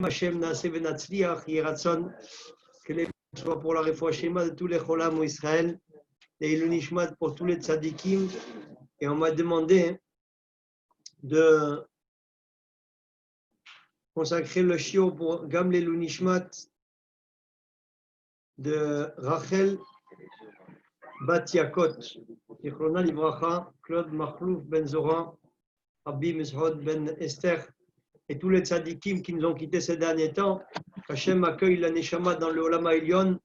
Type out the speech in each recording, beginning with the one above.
Hashem Naaseh Venatzliach, Yeratzon, que les soit pour la réfoua Shema de tous les Cholam au Israël, et le Nishmat pour tous les tzadikim. Et on m'a demandé de consacrer le shiur pour Gamle Nishmat de Rachel Bat Yakot, Zichrona Livracha, Claude Makhlouf Ben Zora, Rabbi Meshod Ben Esther, et tous les tzadikim qui nous ont quittés ces derniers temps. Hachem accueille la Neshama dans le Olam Ha'elyon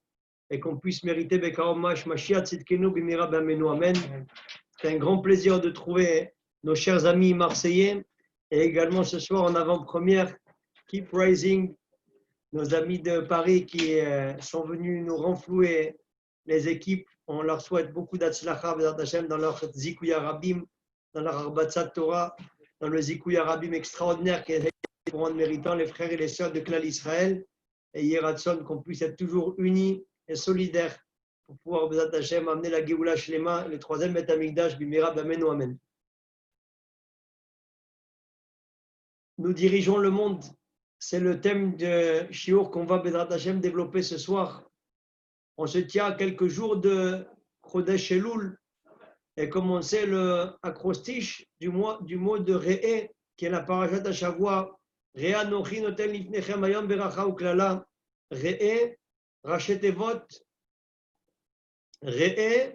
et qu'on puisse mériter Bekarom Mash Mashiach Tzidkenu B'mira B'Amenu Amen. C'est un grand plaisir de trouver nos chers amis marseillais et également ce soir en avant-première Keep Rising, nos amis de Paris qui sont venus nous renflouer les équipes. On leur souhaite beaucoup d'Atzlacha dans leur Zikuya Rabim, dans leur Arbatzat Torah, dans le Zikuya Rabim extraordinaire qui est pour rendre méritant les frères et les sœurs de Klal Israël et Yeratson, qu'on puisse être toujours unis et solidaires pour pouvoir Bezat Hashem amener la Géoula Shlema, le troisième Beth Amikdash Bimira B'Amenu Amen. Nous dirigeons le monde, c'est le thème de Shiur qu'on va Bezat Hashem développer ce soir. On se tient à quelques jours de Chodesh Elul et comme on sait le acrostiche du mot de Re'e qui est la parashat à Shavua. Re'e anochi noten lifnechem hayom beracha uklala. Re'e rachetevot. Re'e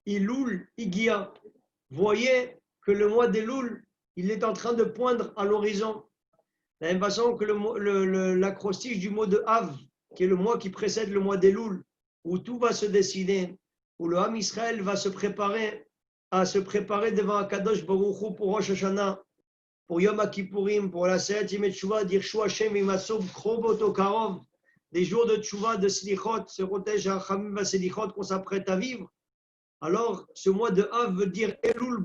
ilul igia. Voyez que le mois d'Elul, il est en train de poindre à l'horizon. De la même façon que l'acrostiche du mot de Av, qui est le mois qui précède le mois d'Elul, où tout va se décider, où le Ham Israël va se préparer devant Akadosh Baruch Hu pour Rosh Hashanah, pour Yom Kippourim, pour la Seyat Yom Teshuvah, Dirshu Hashem Imasob Krobot Okarov, des jours de Teshuvah, de Slichot, se protège à Chamim Vaselichot qu'on s'apprête à vivre. Alors, ce mois de Av veut dire Elul,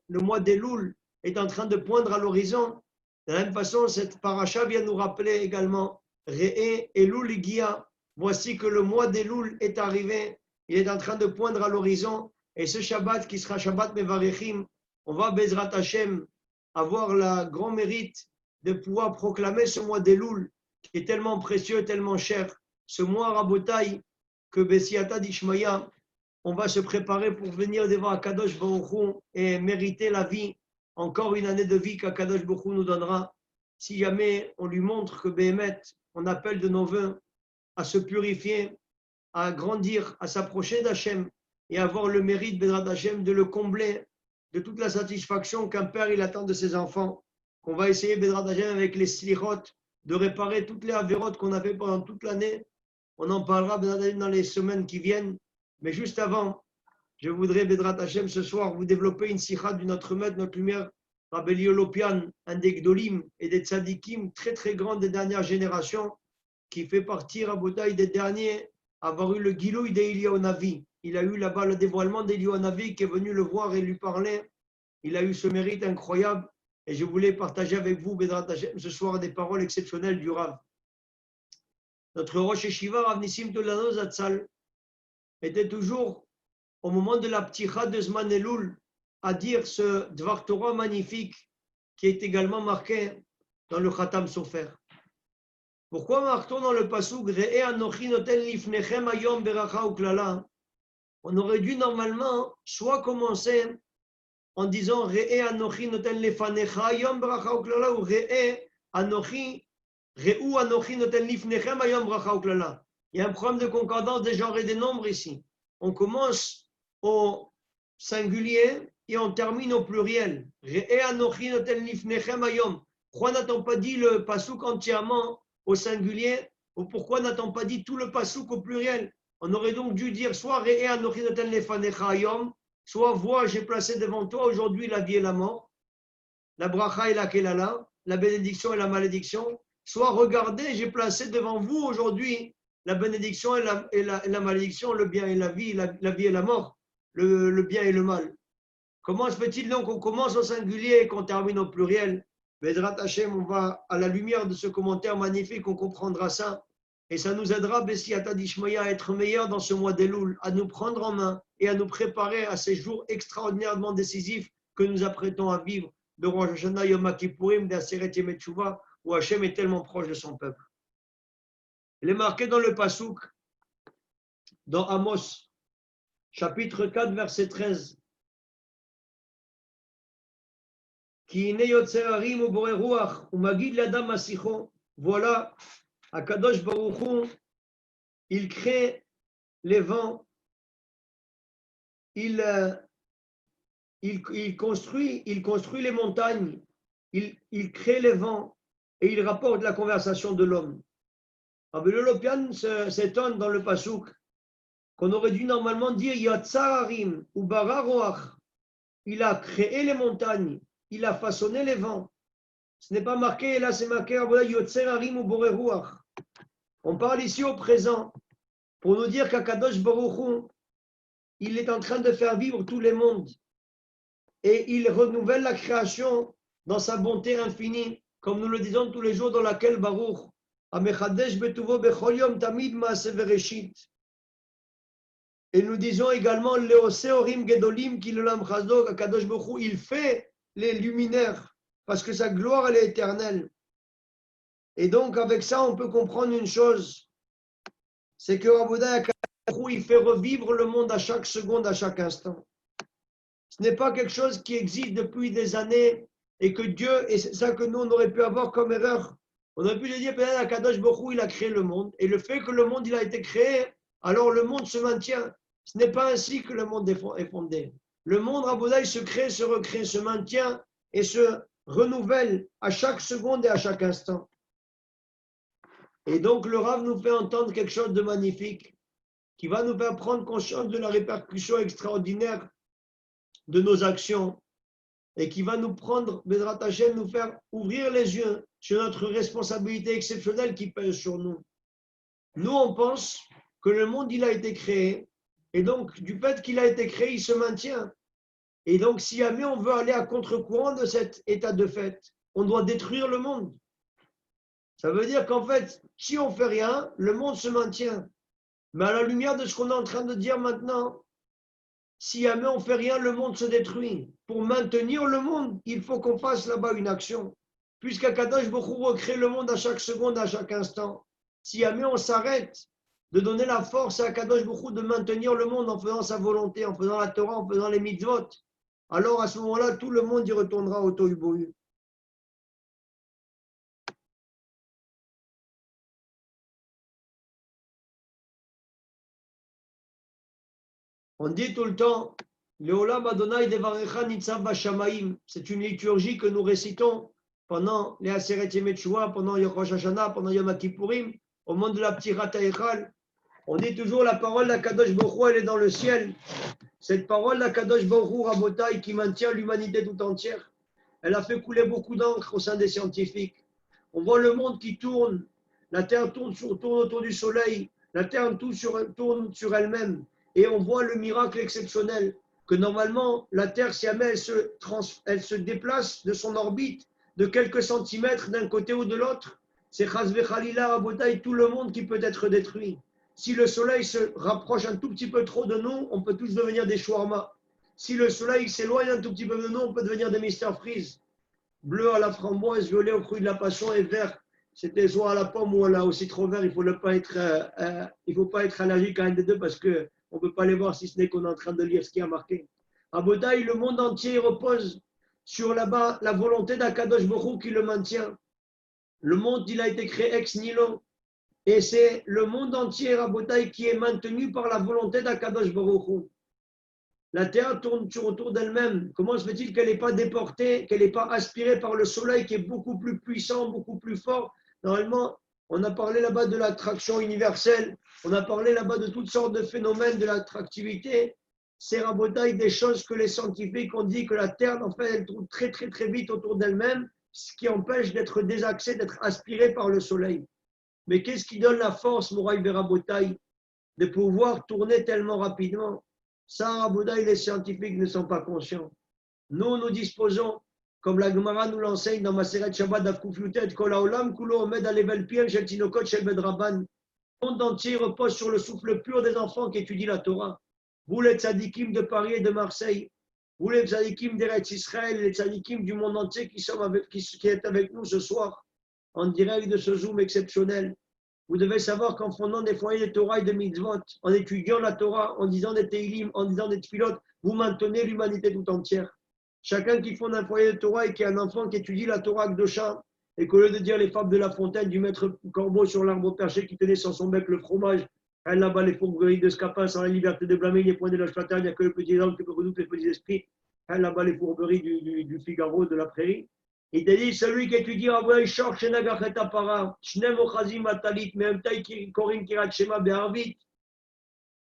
le mois d'Elul est en train de poindre à l'horizon. De la même façon, cette paracha vient nous rappeler également Re'e Elul Igia. Voici que le mois d'Elul est arrivé, il est en train de poindre à l'horizon. Et ce Shabbat qui sera Shabbat Mevarechim, on va Bezrat Hashem avoir le grand mérite de pouvoir proclamer ce mois d'Elul qui est tellement précieux, tellement cher. Ce mois Rabotai que Bessiata d'Ishmaïa, on va se préparer pour venir devant Akadosh Baruch Hu et mériter la vie, encore une année de vie qu'Akadosh Baruch Hu nous donnera. Si jamais on lui montre que Béhémet, on appelle de nos voeux à se purifier, à grandir, à s'approcher d'Hachem et avoir le mérite, Bezrat Hashem, de le combler de toute la satisfaction qu'un père il attend de ses enfants, qu'on va essayer, Bezrat Hashem, avec les slichot, de réparer toutes les avérotes qu'on a fait pendant toute l'année. On en parlera, Bezrat Hashem, dans les semaines qui viennent. Mais juste avant, je voudrais, Bezrat Hashem, ce soir, vous développer une sikha de notre maître, notre lumière, Rabbi Lopian, un des Gdolim et des Tzadikim très très grands des dernières générations, qui fait partie, Rabotai, des derniers à avoir eu le Gilouï d'Eliyahu Navi. Il a eu là-bas le dévoilement d'Eliyahu Navi qui est venu le voir et lui parler. Il a eu ce mérite incroyable et je voulais partager avec vous, Bezrat Hashem, ce soir des paroles exceptionnelles du Rav. Notre Rosh Yeshiva, Rav Nissim Tolano Zatzal, était toujours au moment de la pticha de Zman Elul à dire ce Dvar Torah magnifique qui est également marqué dans le Khatam Sofer. Pourquoi marque-t-on dans le pasuk Re'e anochi noten lifnechem hayom beracha uklala? On aurait dû normalement soit commencer en disant Re'e anochi noten lefanecha hayom beracha uklala ou Re'u anochi noten lifnechem hayom beracha uklala. Il y a un problème de concordance des genres et des nombres ici. On commence au singulier et on termine au pluriel. Re'e anochi noten lifnechem hayom. Pourquoi n'a-t-on pas dit le pasuk entièrement au singulier, ou pourquoi n'a-t-on pas dit tout le pasuk au pluriel? On aurait donc dû dire soit Re'e anochi noten lefanecha hayom, soit vois, j'ai placé devant toi aujourd'hui la vie et la mort, la bracha et la kelala, la bénédiction et la malédiction, soit regardez, j'ai placé devant vous aujourd'hui la bénédiction et la malédiction, le bien et la vie et la mort, le bien et le mal. Comment se fait-il donc qu'on commence au singulier et qu'on termine au pluriel? Bezrat Hashem, on va, à la lumière de ce commentaire magnifique, on comprendra ça. Et ça nous aidera, Bessiata d'Ishmaïa, à être meilleurs dans ce mois d'Elul, à nous prendre en main et à nous préparer à ces jours extraordinairement décisifs que nous apprêtons à vivre de Rosh Hashanah, Yom Kippourim, d'Aseret Yom Teshuvah, où Hachem est tellement proche de son peuple. Il est marqué dans le Passouk, dans Amos, chapitre 4, verset 13. Voilà, Akadosh Baruch Hu, il crée les vents, il construit les montagnes, il crée les vents et il rapporte la conversation de l'homme. Rabbi Lopian s'étonne dans le Passouk qu'on aurait dû normalement dire Yatzarim ou Bararoach. Il a créé les montagnes, il a façonné les vents. Ce n'est pas marqué, là c'est marqué Yotzerim ou Boreruach. On parle ici au présent pour nous dire qu'Akadosh Baruch Hu, il est en train de faire vivre tous les mondes et il renouvelle la création dans sa bonté infinie, comme nous le disons tous les jours dans laquelle Baruch Amechadesh betuvo bechol yom tamid maaseh vereshit. Et nous disons également Leoseorim Gedolim Kilolam Chazok Akadosh Baruch Hu, il fait les luminaires parce que sa gloire elle est éternelle. Et donc avec ça on peut comprendre une chose, c'est que Raboudai Akadosh Baruch Hu, il fait revivre le monde à chaque seconde, à chaque instant. Ce n'est pas quelque chose qui existe depuis des années et que Dieu, et c'est ça que nous on aurait pu avoir comme erreur. On aurait pu se dire peut-être Akadosh Baruch Hu, il a créé le monde et le fait que le monde il a été créé, alors le monde se maintient. Ce n'est pas ainsi que le monde est fondé. Le monde, Raboudai, se crée, se recrée, se maintient et se renouvelle à chaque seconde et à chaque instant. Et donc, le Rav nous fait entendre quelque chose de magnifique qui va nous faire prendre conscience de la répercussion extraordinaire de nos actions et qui va nous prendre, Bezrat Hashem, nous faire ouvrir les yeux sur notre responsabilité exceptionnelle qui pèse sur nous. Nous, on pense que le monde, il a été créé. Et donc, du fait qu'il a été créé, il se maintient. Et donc, si jamais on veut aller à contre-courant de cet état de fait, on doit détruire le monde. Ça veut dire qu'en fait, si on ne fait rien, le monde se maintient. Mais à la lumière de ce qu'on est en train de dire maintenant, si jamais on ne fait rien, le monde se détruit. Pour maintenir le monde, il faut qu'on fasse là-bas une action. Puisqu'Akadosh Baruch Hu recrée le monde à chaque seconde, à chaque instant. Si jamais on s'arrête de donner la force à Akadosh Baruch Hu de maintenir le monde en faisant sa volonté, en faisant la Torah, en faisant les mitzvot, alors à ce moment-là, tout le monde y retournera au tohu bohu. On dit tout le temps, Leolam Adonai Devarecha Nitzav Bashamaim. C'est une liturgie que nous récitons pendant les Aseret Yemei Teshuvah, pendant Yom Rosh Hashanah, pendant Yom Kippourim, au moment de la Ptirat HaEchal. On dit toujours la parole d'Akadosh Baruch Hu, elle est dans le ciel. Cette parole d'Akadosh Baruch Hu, Rabotai, qui maintient l'humanité tout entière, elle a fait couler beaucoup d'encre au sein des scientifiques. On voit le monde qui tourne, la Terre tourne autour du Soleil, la Terre tourne sur elle-même. Et on voit le miracle exceptionnel que normalement, la Terre, si jamais elle se déplace de son orbite de quelques centimètres d'un côté ou de l'autre, c'est Chazve Khalila Rabotai, tout le monde qui peut être détruit. Si le soleil se rapproche un tout petit peu trop de nous, on peut tous devenir des shawarma. Si le soleil s'éloigne un tout petit peu de nous, on peut devenir des Mr. Freeze. Bleu à la framboise, violet au fruit de la passion et vert, c'était soit à la pomme ou au citron vert. Il ne faut pas être allergique à un des deux parce qu'on ne peut pas les voir si ce n'est qu'on est en train de lire ce qui a marqué. À Botaï, le monde entier repose sur là-bas la volonté d'Akadosh Baruch Hu qui le maintient. Le monde, il a été créé ex nihilo. Et c'est le monde entier, Rabotai, qui est maintenu par la volonté d'Akadosh Baruch Hu. La terre tourne autour d'elle-même. Comment se fait-il qu'elle n'est pas déportée, qu'elle n'est pas aspirée par le soleil qui est beaucoup plus puissant, beaucoup plus fort? Normalement, on a parlé là-bas de l'attraction universelle, on a parlé là-bas de toutes sortes de phénomènes de l'attractivité. C'est, Rabotai, des choses que les scientifiques ont dit que la terre, en fait, elle tourne très, très, très vite autour d'elle-même, ce qui empêche d'être désaxée, d'être aspirée par le soleil. Mais qu'est-ce qui donne la force, Mouraï Berabotaï, de pouvoir tourner tellement rapidement? Ça, Rabotaï, les scientifiques ne sont pas conscients. Nous disposons, comme la Gemara nous l'enseigne dans Maseret Shabbat d'Afkouflutet, Kol Haolam Kulo Omed Alevel Piem Shel Tinokot Shel Bedraban. Le monde entier repose sur le souffle pur des enfants qui étudient la Torah. Vous, les tzadikim de Paris et de Marseille, vous, les tzadikim d'Eretz Israël, les tzadikim du monde entier qui est avec nous ce soir, en direct de ce Zoom exceptionnel. Vous devez savoir qu'en fondant des foyers de Torah et de mitzvot, en étudiant la Torah, en disant des Teilim, en disant des Tfilot, vous maintenez l'humanité tout entière. Chacun qui fonde un foyer de Torah et qui a un enfant qui étudie la Torah Kdosha, et qu'au lieu de dire les fables de La Fontaine du maître corbeau sur l'arbre perché qui tenait sur son bec le fromage, elle là-bas les fourberies de Scapin sans la liberté de blâmer, les points de la Châtain, il n'y a que le petit homme qui peut redoute les petits esprits, elle là-bas les fourberies du Figaro, de la prairie. Il te dit, celui qui étudie Rabbi Shor, Shenagachet Apara, Shnem Ochazim Atalit, Meemtai Korim Kirat Shema Be'arvit,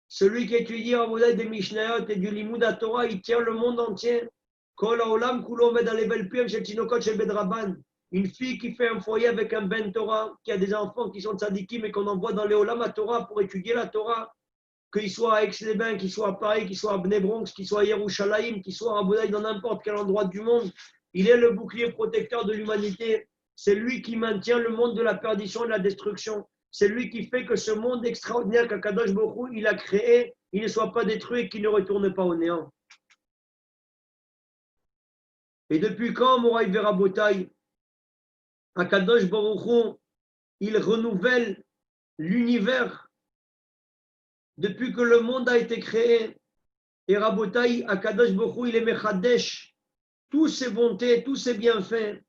celui qui étudie Rabbi des Mishnayot et du Limoud à Torah, il tient le monde entier. Kol Haolam Kulo Med Alevel Piem Shel Tinokot Shel Bedraban. Une fille qui fait un foyer avec un Ben Torah, qui a des enfants qui sont tzadikim et qu'on envoie dans les Olam à Torah pour étudier la Torah, qu'il soit à Aix-les-Bains, qu'il soit à Paris, qu'il soit à Bnei Bronx, qu'il soit à Yerushalayim, qu'il soit à Rabodaï dans n'importe quel endroit du monde, il est le bouclier protecteur de l'humanité. C'est lui qui maintient le monde de la perdition et de la destruction. C'est lui qui fait que ce monde extraordinaire qu'Akadosh Baruch Hu, il a créé, il ne soit pas détruit et qu'il ne retourne pas au néant. Et depuis quand, Moraï Verabotaï, Akadosh Baruch Hu, il renouvelle l'univers depuis que le monde a été créé. Et Rabotaï, Akadosh Baruch Hu, il est Mechadesh, tous ses bontés, tous ses bienfaits.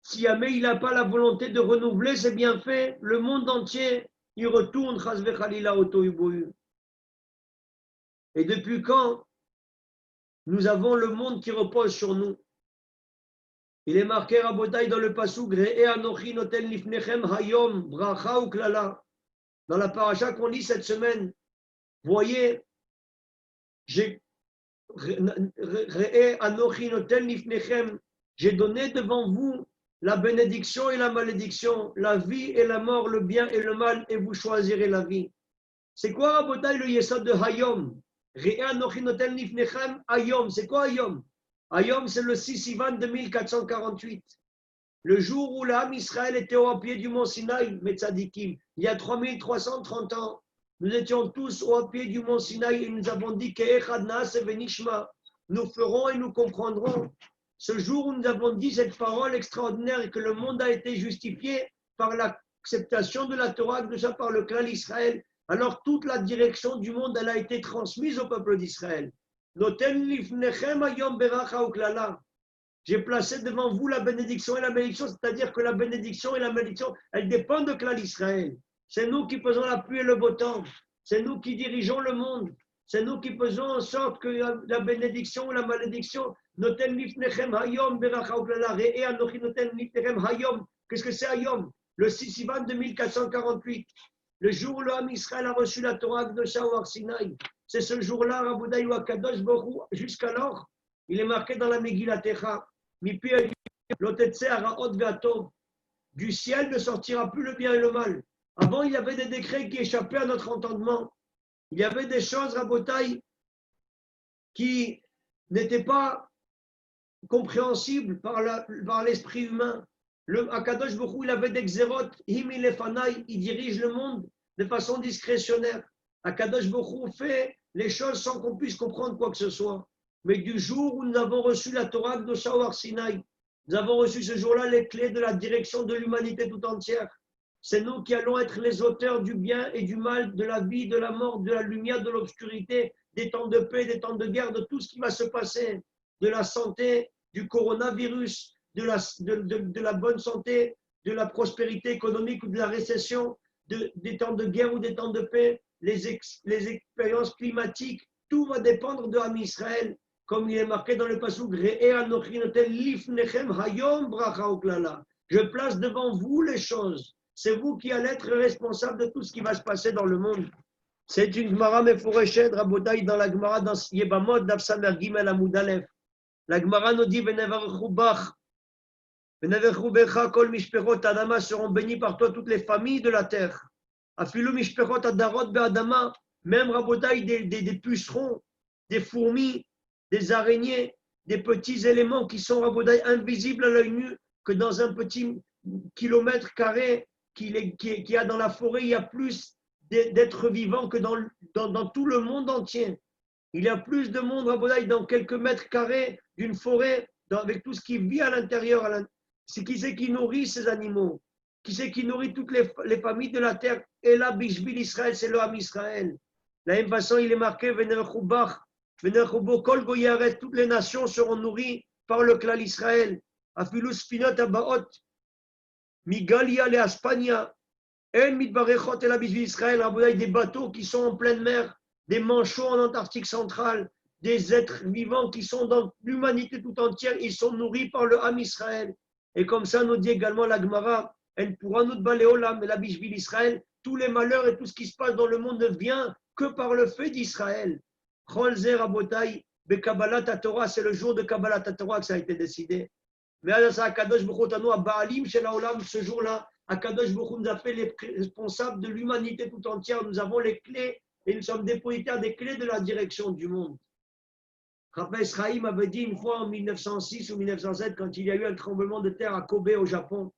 Si jamais il n'a pas la volonté de renouveler ses bienfaits, le monde entier, il retourne, Chas v'chalila, au Tohu Bohu. Et depuis quand nous avons le monde qui repose sur nous? Il est marqué, Rabotaï, dans le pasuk, Re'e anochi noten lifnechem hayom, bracha ou klala. Dans la paracha qu'on lit cette semaine, voyez, j'ai donné devant vous la bénédiction et la malédiction, la vie et la mort, le bien et le mal, et vous choisirez la vie. C'est quoi, Rabotai, le yesod de Hayom? Hayom, c'est quoi Hayom? Hayom, c'est le 6 Sivan 2448. Le jour où l'âme Israël était au pied du mont Sinaï, Metzadikim, il y a 3330 ans, nous étions tous au pied du mont Sinaï et nous avons dit nous ferons et nous comprendrons. Ce jour où nous avons dit cette parole extraordinaire et que le monde a été justifié par l'acceptation de la Torah, déjà par le clan d'Israël, alors toute la direction du monde elle a été transmise au peuple d'Israël. J'ai placé devant vous la bénédiction et la malédiction, c'est-à-dire que la bénédiction et la malédiction, elles dépendent de clan d'Israël. C'est nous qui faisons la pluie et le beau temps. C'est nous qui dirigeons le monde. C'est nous qui faisons en sorte que la bénédiction et la malédiction, qu'est-ce que c'est Hayom? Le 6 Sivan 2448. Le jour où l'homme Israël a reçu la Torah de Shawar Sinaï. C'est ce jour-là, Raboudai wa Kadosh Borou, jusqu'alors, il est marqué dans la Megillah Techa. Du ciel ne sortira plus le bien et le mal. Avant, il y avait des décrets qui échappaient à notre entendement. Il y avait des choses, Rabotai, qui n'étaient pas compréhensibles par l'esprit humain. Le Akadosh Baruch Hu, il avait des xérot, il dirige le monde de façon discrétionnaire. Akadosh Baruch Hu fait les choses sans qu'on puisse comprendre quoi que ce soit. Mais du jour où nous avons reçu la Torah de Shawar Sinaï, nous avons reçu ce jour-là les clés de la direction de l'humanité tout entière. C'est nous qui allons être les auteurs du bien et du mal, de la vie, de la mort, de la lumière, de l'obscurité, des temps de paix, des temps de guerre, de tout ce qui va se passer, de la santé, du coronavirus, de la bonne santé, de la prospérité économique ou de la récession, des temps de guerre ou des temps de paix, les expériences climatiques, tout va dépendre de Am Israël. Comme il est marqué dans le pasuk, je place devant vous les choses. C'est vous qui allez être responsable de tout ce qui va se passer dans le monde. C'est une Gemara Meforeshet, Rabotai, dans la Gemara, dans Yebamot, d'Afsamer Gimel Amoud Aleph. La Gemara nous dit, Venevarchu Bach, Venevarchu Becha, Kol Mishperot Adama seront bénis par toi toutes les familles de la terre. Afilu Mishperot Adarot Be'adama, même Rabotai, des pucerons, des fourmis, des araignées, des petits éléments qui sont Rabotai invisibles à l'œil nu, que dans un petit kilomètre carré qu'il y a dans la forêt, il y a plus d'êtres vivants que dans tout le monde entier. Il y a plus de monde Rabotai dans quelques mètres carrés d'une forêt, avec tout ce qui vit à l'intérieur. C'est qui c'est qui nourrit ces animaux? Qui c'est qui nourrit toutes les familles de la terre? Et là, Bishbil Israël, c'est le Ham Israël. De la même façon, il est marqué Kol Goyaret, toutes les nations seront nourries par le clan Israël. Afilus Spinot Abaot, Migalia le Aspania, El Mitbarechot et la Bishbil Israël, des bateaux qui sont en pleine mer, des manchots en Antarctique centrale, des êtres vivants qui sont dans l'humanité tout entière, ils sont nourris par le Ham Israël. Et comme ça, nous dit également la Gemara, elle pourra nous baléolam, la Bishbil Israël, tous les malheurs et tout ce qui se passe dans le monde ne vient que par le fait d'Israël. Cholzer Abotai, Bekabbalat Torah, c'est le jour de Kabbalat Torah que ça a été décidé. Mais à Kadosh Baruch Hu, à Baalim Shel Haolam, ce jour-là, Akadosh Baruch Hu nous a fait les responsables de l'humanité tout entière. Nous avons les clés et nous sommes dépositaires des clés de la direction du monde. Rabbi Israïm avait dit une fois en 1906 ou 1907, quand il y a eu un tremblement de terre à Kobe au Japon,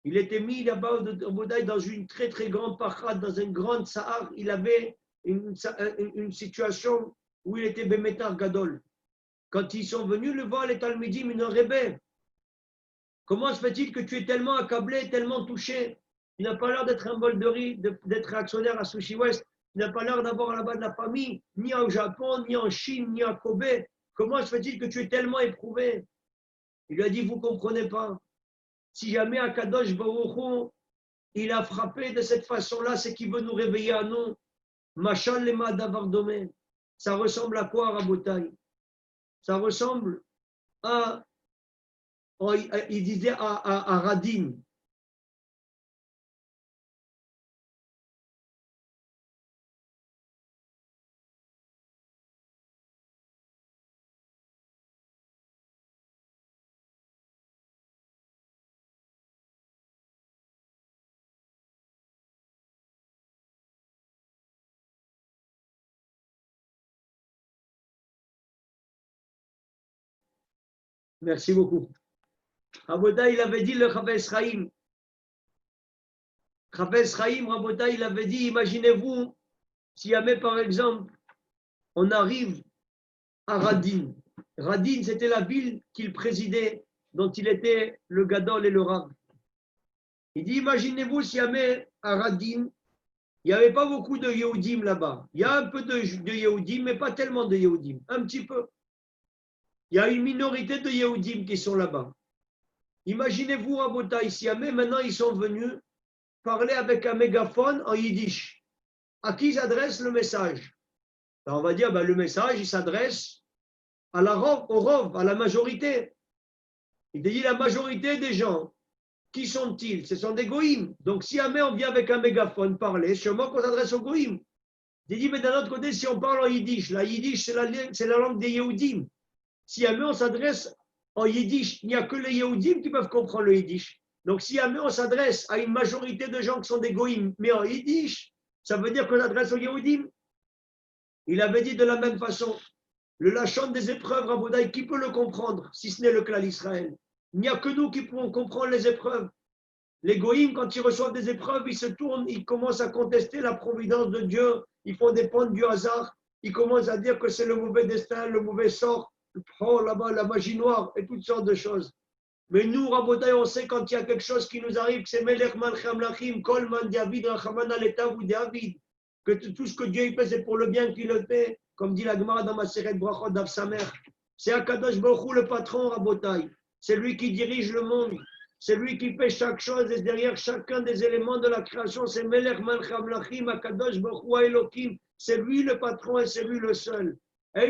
il était mis là-bas dans une très très grande parade, dans une grande Sahar. Il avait une situation où il était Bemetar Gadol. Quand ils sont venus le voir, les Talmidim, ils ont rêvé. Comment se fait-il que tu es tellement accablé, tellement touché? Tu n'as pas l'air d'être un bol de riz, d'être actionnaire à Sushi West. Tu n'as pas l'air d'avoir là-bas de la famille, ni au Japon, ni en Chine, ni à Kobe. Comment se fait-il que tu es tellement éprouvé? Il lui a dit, vous ne comprenez pas. Si jamais Akadosh Baruch Hu, il a frappé de cette façon-là, c'est qu'il veut nous réveiller à nous. Machal lema davar domé. Ça ressemble à quoi, Rabotai? Ça ressemble à, il disait à Radin. Merci beaucoup. Rabota, il avait dit le Chaves Chaim. Chaves Chaim, Rabota, il avait dit, imaginez-vous, si jamais par exemple, on arrive à Radin. Radin, c'était la ville qu'il présidait, dont il était le Gadol et le Rav. Il dit, imaginez-vous si jamais à Radin, il n'y avait pas beaucoup de Yehudim là-bas. Il y a un peu de Yehudim, mais pas tellement de Yehudim, un petit peu. Il y a une minorité de Yehudim qui sont là-bas. Imaginez-vous, Rabotai, si jamais maintenant ils sont venus parler avec un mégaphone en yiddish. À qui s'adresse le message? Alors on va dire, le message, il s'adresse à la au rov, à la majorité. Il dit la majorité des gens, qui sont-ils? Ce sont des goïms. Donc si jamais on vient avec un mégaphone parler, sûrement qu'on s'adresse aux goïms. Il dit, mais d'un autre côté, si on parle en yiddish, la yiddish, c'est la langue des Yehudim. Si jamais on s'adresse en yiddish, il n'y a que les Yehudim qui peuvent comprendre le yiddish. Donc si jamais on s'adresse à une majorité de gens qui sont des goïms, mais en yiddish, ça veut dire qu'on s'adresse aux Yehudim. Il avait dit de la même façon, le lachon des épreuves, Rabodaï, qui peut le comprendre, si ce n'est le clan Israël? Il n'y a que nous qui pouvons comprendre les épreuves. Les goïms, quand ils reçoivent des épreuves, ils se tournent, ils commencent à contester la providence de Dieu, ils font dépendre du hasard, ils commencent à dire que c'est le mauvais destin, le mauvais sort, là-bas, la magie noire et toutes sortes de choses. Mais nous, Rabotai, on sait quand il y a quelque chose qui nous arrive, que c'est Melech Malchem Lachim, Kolman David, Rachaman Aletav ou David, que tout ce que Dieu fait, c'est pour le bien qu'il le fait, comme dit la Gemara dans ma Seret Brachot d'Avsamer. C'est Akadosh Baruch Hu, le patron, Rabotai. C'est lui qui dirige le monde. C'est lui qui fait chaque chose et derrière chacun des éléments de la création, c'est Melech Malchem Lachim, Akadosh Baruch Hu Elokim. C'est lui le patron et c'est lui le seul. La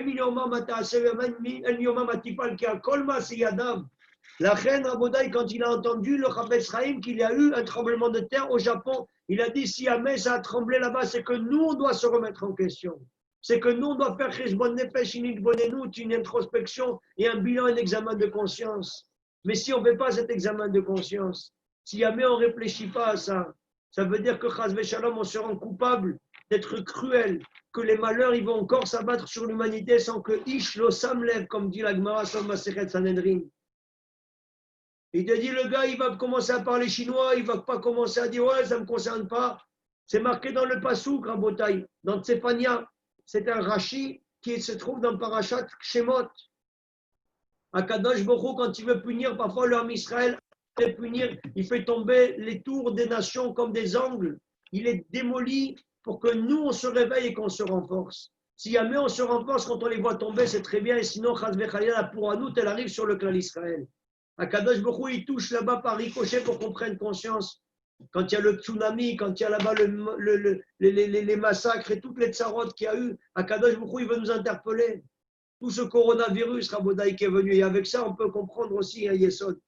reine Rabodaï, quand il a entendu le Chavetz Chaim qu'il y a eu un tremblement de terre au Japon, il a dit si jamais ça a tremblé là-bas, c'est que nous, on doit se remettre en question. C'est que nous, on doit faire Cheshbon Nefesh, une introspection et un bilan, un examen de conscience. Mais si on ne fait pas cet examen de conscience, si jamais on ne réfléchit pas à ça, ça veut dire que Chas V'Shalom, on se rend coupable d'être cruel, que les malheurs ils vont encore s'abattre sur l'humanité sans que Ish lo samlev, comme dit la Gemara sur Masechet Sanhedrin. Il te dit, le gars, il va commencer à parler chinois, il ne va pas commencer à dire, ouais, ça ne me concerne pas. C'est marqué dans le Passouk, Rabotai, dans Tsefania. C'est un Rashi qui se trouve dans Parashat Shemot. Akadosh Baruch Hu, quand il veut punir parfois l'homme Israël, les punir. Il fait tomber les tours des nations comme des angles. Il les démolit pour que nous, on se réveille et qu'on se renforce. Si jamais on se renforce quand on les voit tomber, c'est très bien. Et sinon, Chaz Vechalila, pour Anout, elle arrive sur le clan Israël. Akadosh Baruch Hu, il touche là-bas par ricochet pour qu'on prenne conscience. Quand il y a le tsunami, quand il y a là-bas les massacres et toutes les tsarotes qu'il y a eu, Akadosh Baruch Hu, il veut nous interpeller. Tout ce coronavirus, Rabodaï, qui est venu. Et avec ça, on peut comprendre aussi un Yesod.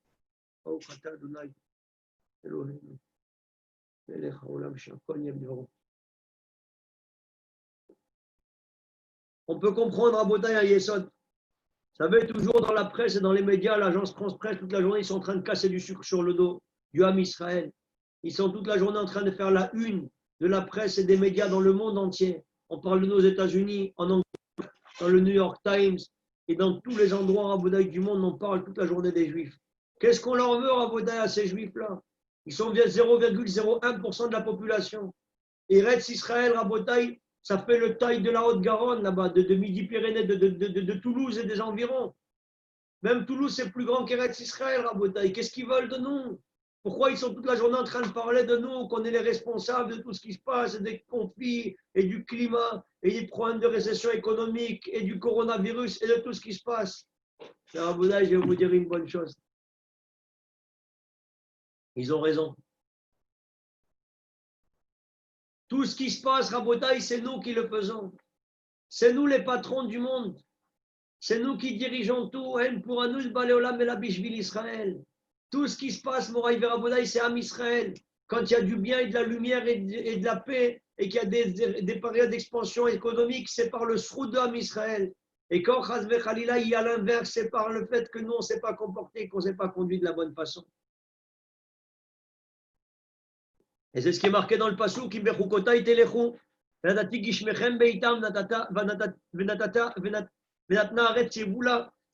On peut comprendre Rabodaï un Yesod. Vous savez, toujours dans la presse et dans les médias, l'agence France-Presse, toute la journée, ils sont en train de casser du sucre sur le dos du Ham Israël. Ils sont toute la journée en train de faire la une de la presse et des médias dans le monde entier. On parle de nos États-Unis, en Angleterre, dans le New York Times et dans tous les endroits Rabodaï du monde, on parle toute la journée des Juifs. Qu'est-ce qu'on leur veut, Rabodaï, à ces Juifs-là? Ils sont 0,01% de la population. Et Eretz Israël, Rabodaï, ça fait le taille de la Haute-Garonne, là-bas, de Midi-Pyrénées, de Toulouse et des environs. Même Toulouse, c'est plus grand qu'Eretz Israël, Rabodaï. Qu'est-ce qu'ils veulent de nous? Pourquoi ils sont toute la journée en train de parler de nous, qu'on est les responsables de tout ce qui se passe, des conflits et du climat et des problèmes de récession économique et du coronavirus et de tout ce qui se passe? Rabodaï, je vais vous dire une bonne chose. Ils ont raison. Tout ce qui se passe, Rabotaï, c'est nous qui le faisons. C'est nous les patrons du monde. C'est nous qui dirigeons tout. Pour nous, Baléolam et la Bishvil Israël. Tout ce qui se passe, Moraï Rabotaï, c'est Am Israël. Quand il y a du bien et de la lumière et de la paix et qu'il y a des périodes d'expansion économique, c'est par le sroud de Am Israël. Et quand Chazve Khalila, il y a l'inverse, c'est par le fait que nous, on ne s'est pas comporté, qu'on ne s'est pas conduit de la bonne façon. Et c'est ce qui est marqué dans le Passouk,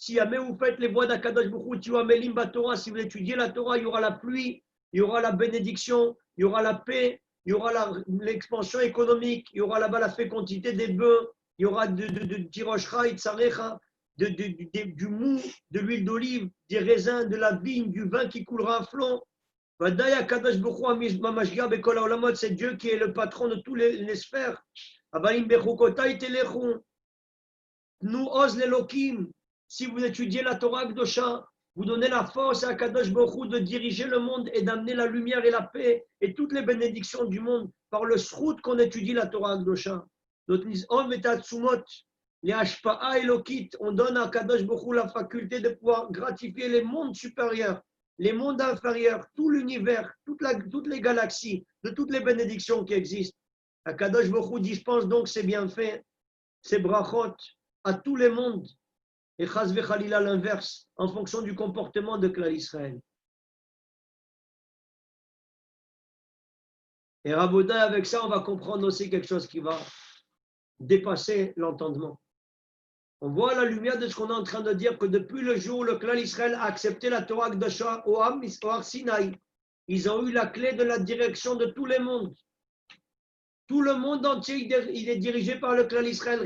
si jamais vous faites les voies d'Akadosh Baruch Hu, si vous étudiez la Torah, il y aura la pluie, il y aura la bénédiction, il y aura la paix, il y aura l'expansion économique, il y aura là-bas la fécondité des bœufs, il y aura du mou, de l'huile d'olive, des raisins, de la vigne, du vin qui coulera à flot. C'est Dieu qui est le patron de tous les sphères. Nous ose l'Elohim. Si vous étudiez la Torah Kdosha, vous donnez la force à Kadosh Baruch Hu de diriger le monde et d'amener la lumière et la paix et toutes les bénédictions du monde par le srout qu'on étudie la Torah Kdosha. Les Hashpa'a Elokit, on donne à Kadosh Baruch Hu la faculté de pouvoir gratifier les mondes supérieurs, les mondes inférieurs, tout l'univers, toutes les galaxies, de toutes les bénédictions qui existent. Akadosh Baruch Hu dispense donc ses bienfaits, ses brachot à tous les mondes. Et Chaz Vechalila l'inverse, en fonction du comportement de Klal Israël. Et Raboda, avec ça, on va comprendre aussi quelque chose qui va dépasser l'entendement. On voit à la lumière de ce qu'on est en train de dire que depuis le jour où le clan Israël a accepté la Torah Kdosha au Har Sinaï, ils ont eu la clé de la direction de tous les mondes. Tout le monde entier, il est dirigé par le clan Israël.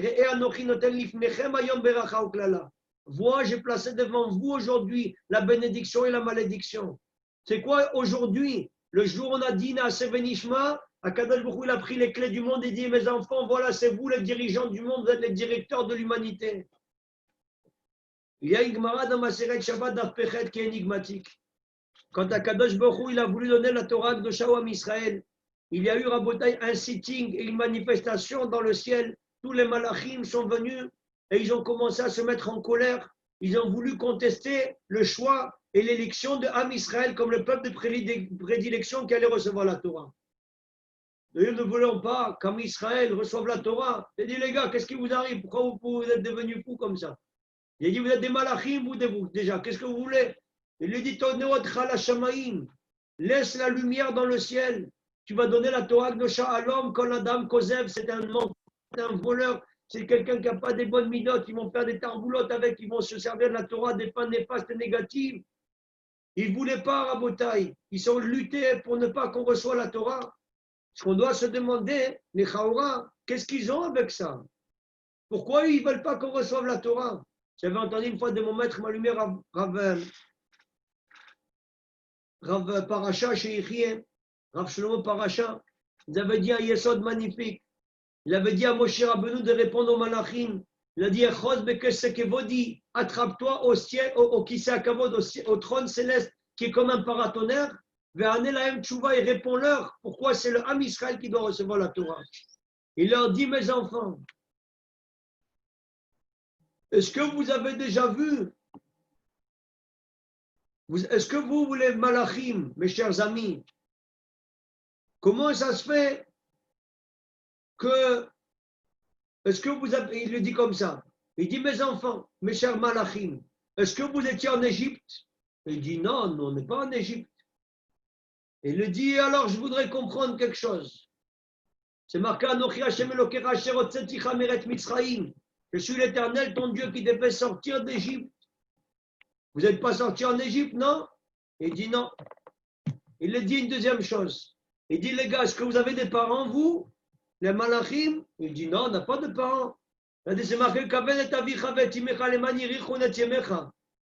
Vois, j'ai placé devant vous aujourd'hui la bénédiction et la malédiction. C'est quoi aujourd'hui? Le jour où on a dit Naaseh Venishma, Akadosh Baruch Hu, il a pris les clés du monde et dit, mes enfants, voilà, c'est vous les dirigeants du monde, vous êtes les directeurs de l'humanité. Il y a une Gemara dans Maseret Shabbat d'Afpechet qui est énigmatique. Quand Akadosh Baruch Hu, il a voulu donner la Torah de Shawam Israël, il y a eu Rabotai un sitting et une manifestation dans le ciel. Tous les malachim sont venus et ils ont commencé à se mettre en colère. Ils ont voulu contester le choix et l'élection de Am Israël comme le peuple de prédilection qui allait recevoir la Torah. Nous ne voulons pas qu'Am Israël reçoive la Torah. J'ai dit, les gars, qu'est-ce qui vous arrive? Pourquoi vous êtes devenus fous comme ça? Il a dit, vous êtes des malachim, vous déjà. Qu'est-ce que vous voulez? Il lui dit, laisse la lumière dans le ciel. Tu vas donner la Torah Kdosha à l'homme quand la dame Kosev, c'est un menteur, c'est un voleur, c'est quelqu'un qui n'a pas des bonnes midotes, ils vont faire des tarboulottes avec, ils vont se servir de la Torah des fins néfastes et négatives. Ils ne voulaient pas Rabotai, ils ont lutté pour ne pas qu'on reçoive la Torah. Ce qu'on doit se demander, les Chaoura, qu'est-ce qu'ils ont avec ça? Pourquoi ils ne veulent pas qu'on reçoive la Torah? J'avais entendu une fois de mon maître, ma lumière, Rav Paracha chez Yechie, Rav Shlomo Paracha, il avait dit un yesod magnifique. Il avait dit à Moshe Rabbeinu de répondre aux malachim. Il a dit, attrape-toi au ciel, au Kavod, au trône céleste, qui est comme un paratonnerre, et réponds-leur pourquoi c'est le Ham Israël qui doit recevoir la Torah. Il leur dit, mes enfants, est-ce que vous avez déjà vu, est-ce que vous les malachim, mes chers amis, comment ça se fait que, est-ce que vous avez, il le dit comme ça, il dit, mes enfants, mes chers malachim, est-ce que vous étiez en Égypte? Il dit, non, on n'est pas en Égypte. Il le dit, alors je voudrais comprendre quelque chose. C'est marqué, je suis l'Éternel, ton Dieu qui te fait sortir d'Égypte. Vous n'êtes pas sorti en Égypte, non? Il dit non. Il le dit une deuxième chose. Il dit, les gars, est-ce que vous avez des parents, vous? Les malachim? Il dit non, on n'a pas de parents. Il dit, c'est marqué,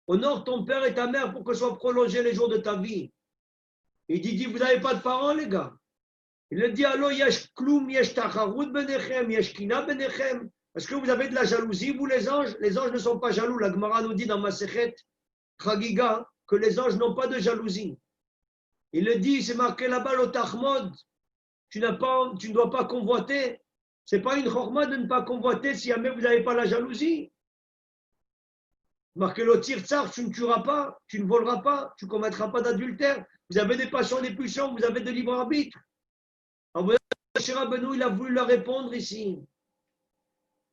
honore ton père et ta mère pour que soient prolongés les jours de ta vie. Il dit, vous n'avez pas de parents, les gars? Il le dit, allo, yesh kloum, yesh tacharut benechem, yesh kina benechem. Est-ce que vous avez de la jalousie, vous, les anges? Les anges ne sont pas jaloux. La Gemara nous dit dans Masechet Chagiga que les anges n'ont pas de jalousie. Il le dit, c'est marqué là-bas, l'otachmod. Tu ne dois pas convoiter. Ce n'est pas une chorma de ne pas convoiter si jamais vous n'avez pas la jalousie. Marqué le tir-tsar, tu ne tueras pas, tu ne voleras pas, tu ne commettras pas d'adultère. Vous avez des passions, des pulsions, vous avez de libre arbitre. Alors, M. Rabbeinu, il a voulu leur répondre ici.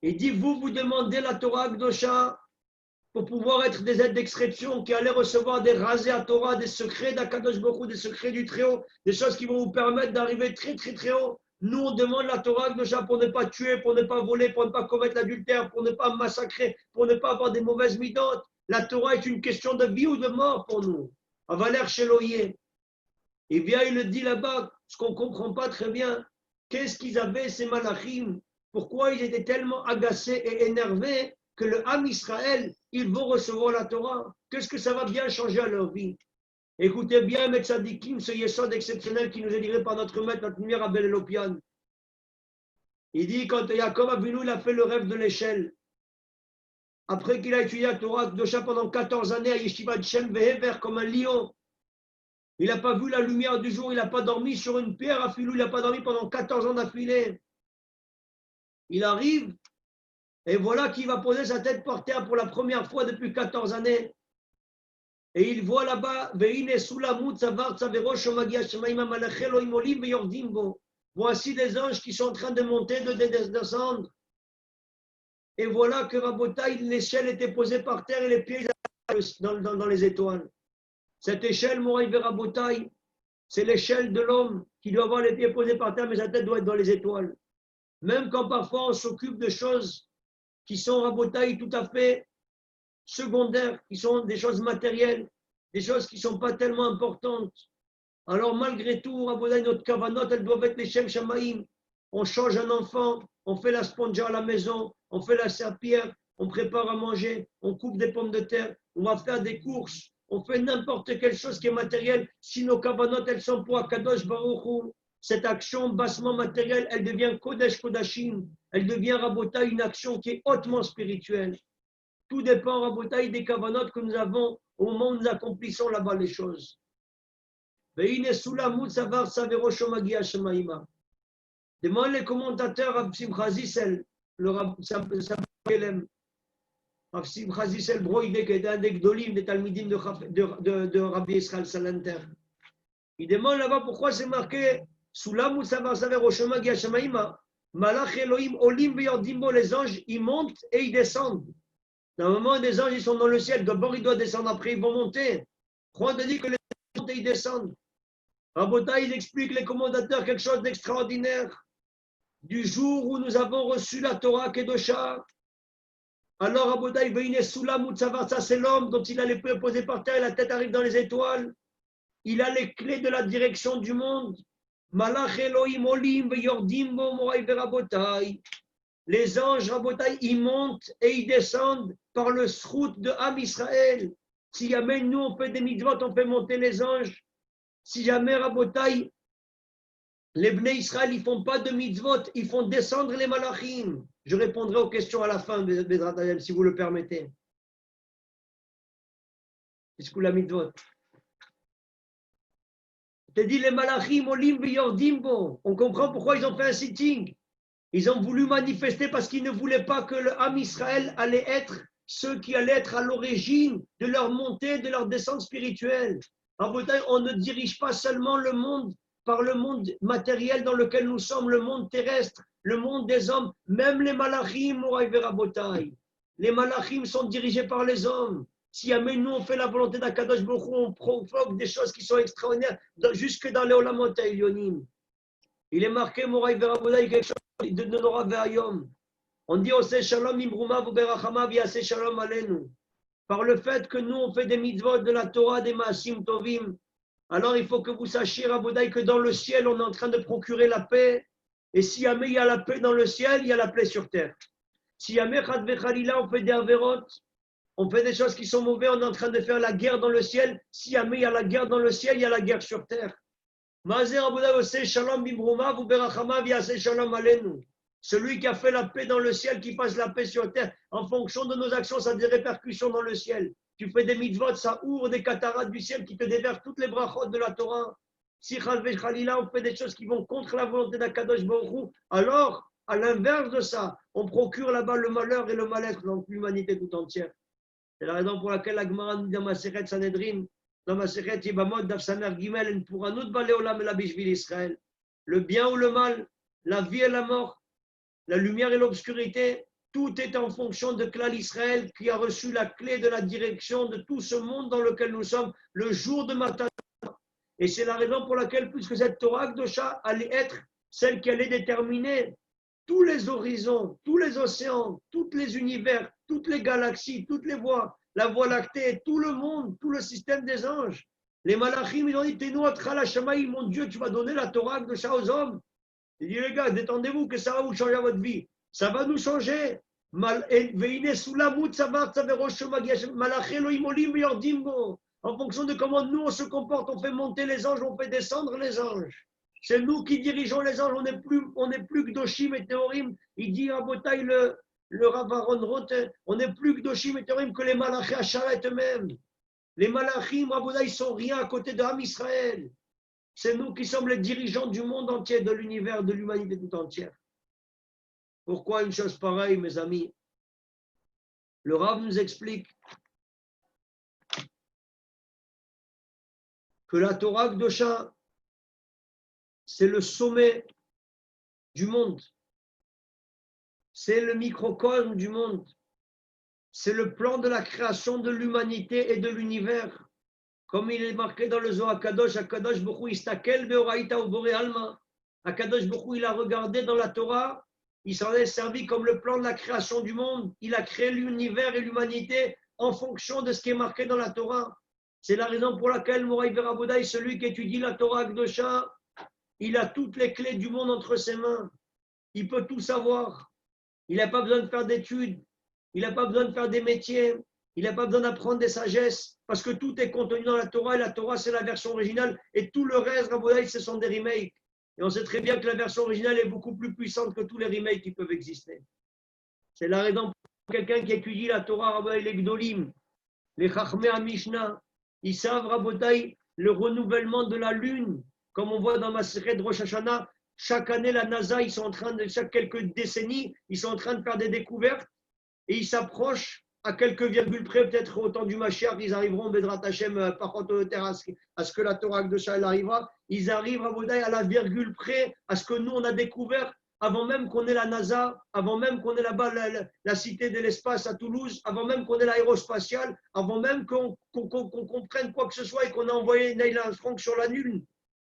Il dit, vous demandez la Torah Akdosha pour pouvoir être des aides d'exception qui allaient recevoir des rasés à Torah, des secrets d'Akadosh Baruch Hu, des secrets du Très-Haut, des choses qui vont vous permettre d'arriver très, très, très haut. Nous, on demande la Torah Akdosha pour ne pas tuer, pour ne pas voler, pour ne pas commettre l'adultère, pour ne pas massacrer, pour ne pas avoir des mauvaises midotes. La Torah est une question de vie ou de mort pour nous. Avaler Sheloye. Et bien, il le dit là-bas, ce qu'on ne comprend pas très bien. Qu'est-ce qu'ils avaient, ces malachim? Pourquoi ils étaient tellement agacés et énervés que le Ham Israël, ils vont recevoir la Torah? Qu'est-ce que ça va bien changer à leur vie? Écoutez bien, Met Sadikim, ce yesod exceptionnel qui nous est livré par notre maître, notre lumière Abel Elopian. Il dit, quand Yaakov Avinu, il a fait le rêve de l'échelle, après qu'il a étudié la Torah Akdosha pendant 14 années à Yeshiva Shem Vehever comme un lion, il n'a pas vu la lumière du jour, il n'a pas dormi sur une pierre à filou, il n'a pas dormi pendant 14 ans d'affilée. Il arrive, et voilà qu'il va poser sa tête par terre pour la première fois depuis 14 années. Et il voit là-bas, voici des anges qui sont en train de monter, de descendre. Et voilà que Rabotaï, l'échelle était posée par terre et les pieds dans les étoiles. Cette échelle, Moraï Rabotaï, c'est l'échelle de l'homme qui doit avoir les pieds posés par terre, mais sa tête doit être dans les étoiles. Même quand parfois on s'occupe de choses qui sont Rabotaï tout à fait secondaires, qui sont des choses matérielles, des choses qui ne sont pas tellement importantes. Alors malgré tout, Rabotaï, notre kavanot, elles doivent être les Shem Shamaïm. On change un enfant, on fait la sponja à la maison, on fait la serpillère, on prépare à manger, on coupe des pommes de terre, on va faire des courses, on fait n'importe quelle chose qui est matérielle. Si nos kavanot, elles sont pour Akadosh Baruch Hu, cette action bassement matérielle, elle devient Kodesh Kodashim, elle devient Rabotaï, une action qui est hautement spirituelle. Tout dépend, Rabotaï, des kavanot que nous avons au moment où nous accomplissons là-bas les choses. Demande les commentateurs Rav Simcha Zissel, le Rav Simcha Zissel Broïde, qui est un des Gdolim, des Talmidim de Rabbi Israël Salanter. Il demande là-bas pourquoi c'est marqué Sulam ou Savar Saver Roshoma Giashamaïma. Malach Elohim Olim Veyordimbo, les anges, ils montent et ils descendent. Normalement, des anges, ils sont dans le ciel. D'abord, ils doivent descendre, après, ils vont monter. Juan te dit que les anges montent et ils descendent. Rabota, il explique les commentateurs quelque chose d'extraordinaire. Du jour où nous avons reçu la Torah Kedosha, alors Rabota, il veut une Sulam ou Tsavar, ça c'est l'homme dont il a les pieds posés par terre et la tête arrive dans les étoiles. Il a les clés de la direction du monde. Malach Elohim Olim Veyordimbo Moraï Verabotai. Les anges, Rabotai, ils montent et ils descendent par le srout de Ham Israël. Si jamais nous on fait des mitzvot, on fait monter les anges. Si jamais Rabotai, les Bnei Israël, ils ne font pas de mitzvot, ils font descendre les malachim. Je répondrai aux questions à la fin, Bezrat Hashem, si vous le permettez. Qu'est-ce que la mitzvot? Je te dis, les malachim, olim v'yordimbo. On comprend pourquoi ils ont fait un sitting. Ils ont voulu manifester parce qu'ils ne voulaient pas que le Ham Israël allait être ceux qui allaient être à l'origine de leur montée, de leur descente spirituelle. En Bretagne, on ne dirige pas seulement le monde par le monde matériel dans lequel nous sommes, le monde terrestre, le monde des hommes, même les malachim, Moraï Verabotai. Les malachim sont dirigés par les hommes. Si jamais nous on fait la volonté d'Akadosh Baruch Hu, on provoque des choses qui sont extraordinaires, jusque dans les Olamot Elyonim. Il est marqué, Moraï Verabotai, quelque chose de Nora Ve'ayom. On dit Oseh Shalom Imbruma V'Berachama V'Yaseh Shalom Alenu. Par le fait que nous on fait des mitzvot de la Torah, des Maasim Tovim, alors il faut que vous sachiez, Rabodaï, que dans le ciel, on est en train de procurer la paix. Et si jamais il y a la paix dans le ciel, il y a la paix sur terre. Si jamais Chad Vechalila, on fait des avérotes, on fait des choses qui sont mauvaises, on est en train de faire la guerre dans le ciel. Si jamais il y a la guerre dans le ciel, il y a la guerre sur terre. Celui qui a fait la paix dans le ciel, qui passe la paix sur terre, en fonction de nos actions, ça a des répercussions dans le ciel. Tu fais des mitzvot, ça ouvre des cataractes du ciel qui te déversent toutes les brachot de la Torah. Si Khalila, on fait des choses qui vont contre la volonté d'Akadosh Baruch Hu, alors, à l'inverse de ça, on procure là-bas le malheur et le mal-être dans l'humanité tout entière. C'est la raison pour laquelle la Gemara nous dit dans Masechet Sanhedrin, dans Masechet Yibamot, Daf Samer Gimel, pour un autre balé olam et la bishvil Israël, le bien ou le mal, la vie et la mort, la lumière et l'obscurité, tout est en fonction de Klal Israël qui a reçu la clé de la direction de tout ce monde dans lequel nous sommes le jour de Matan. Et c'est la raison pour laquelle, puisque cette Torah Kdosha allait être celle qui allait déterminer tous les horizons, tous les océans, tous les univers, toutes les galaxies, toutes les voies, la voie lactée, tout le monde, tout le système des anges. Les malachim, ils ont dit, Tenu Atchala Shamaï, mon Dieu, tu vas donner la Torah Kdosha aux hommes. Il dit, les gars, détendez-vous que ça va vous changer votre vie. Ça va nous changer. En fonction de comment nous on se comporte, on fait monter les anges, on fait descendre les anges. C'est nous qui dirigeons les anges, on n'est plus que Doshim et Théorim. Il dit à Botaï, le Rav Aaron Roth, on n'est plus que Doshim et Théorim que les malachim à Charet eux-mêmes. Les malachim, Rabotaï, ils sont rien à côté de Ham Israël. C'est nous qui sommes les dirigeants du monde entier, de l'univers, de l'humanité tout entière. Pourquoi une chose pareille, mes amis? Le Rav nous explique que la Torah Kdosha, c'est le sommet du monde. C'est le microcosme du monde. C'est le plan de la création de l'humanité et de l'univers. Comme il est marqué dans le Zohar Kadosh, Akadosh Baruch Hu istakel beoraita ubore alma. Akadosh Baruch Hu, il a regardé dans la Torah, il s'en est servi comme le plan de la création du monde. Il a créé l'univers et l'humanité en fonction de ce qui est marqué dans la Torah. C'est la raison pour laquelle Moraï Verabodaï, celui qui étudie la Torah Kdosha, il a toutes les clés du monde entre ses mains. Il peut tout savoir. Il n'a pas besoin de faire d'études. Il n'a pas besoin de faire des métiers. Il n'a pas besoin d'apprendre des sagesses. Parce que tout est contenu dans la Torah. Et la Torah, c'est la version originale. Et tout le reste, Rabodaï, ce sont des remakes. Et on sait très bien que la version originale est beaucoup plus puissante que tous les remakes qui peuvent exister. C'est la raison pour quelqu'un qui étudie la Torah, Rabodaï, les Gdolim, les Chachmei HaMishnah, ils savent, Rabodaï, le renouvellement de la lune. Comme on voit dans Masechet Rosh Hashanah, chaque année, la NASA, ils sont en train de, chaque quelques décennies, ils sont en train de faire des découvertes et ils s'approchent à quelques virgules près, peut-être au temps du Mashiach, ils arriveront, Bedrat Hashem, par contre, à ce que la Torah de Shah arrivera. Ils arrivent à la virgule près, à ce que nous, on a découvert avant même qu'on ait la NASA, avant même qu'on ait là-bas la cité de l'espace à Toulouse, avant même qu'on ait l'aérospatiale, avant même qu'on comprenne quoi que ce soit et qu'on a envoyé Neil Armstrong sur la Lune.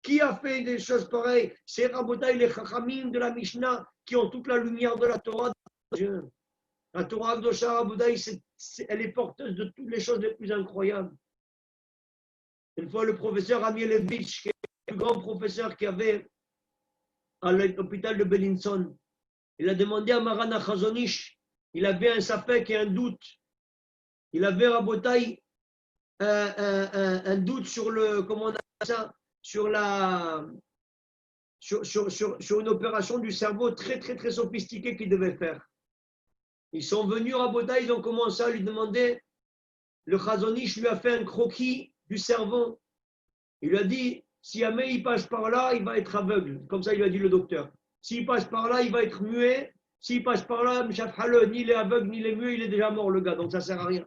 Qui a fait des choses pareilles? C'est Rabotai, les Chachamim de la Mishnah, qui ont toute la lumière de la Torah de Dieu. La Torah Kdosha, Rabotai, elle est porteuse de toutes les choses les plus incroyables. Une fois, le professeur Amielevitch, qui est le plus grand professeur qu'il y avait à l'hôpital de Bellinson, il a demandé à Marana Chazonish, il avait un sapek et un doute. Il avait, Rabotai, un doute sur le, comment on appelle ça, sur, la, sur une opération du cerveau très, très, très sophistiquée qu'il devait faire. Ils sont venus à Boda, ils ont commencé à lui demander. Le Chazon Ish lui a fait un croquis du cerveau. Il lui a dit, si jamais il passe par là, il va être aveugle. Comme ça, il lui a dit le docteur. S'il passe par là, il va être muet. S'il passe par là, ni il est aveugle, ni il est muet, il est déjà mort, le gars. Donc, ça ne sert à rien.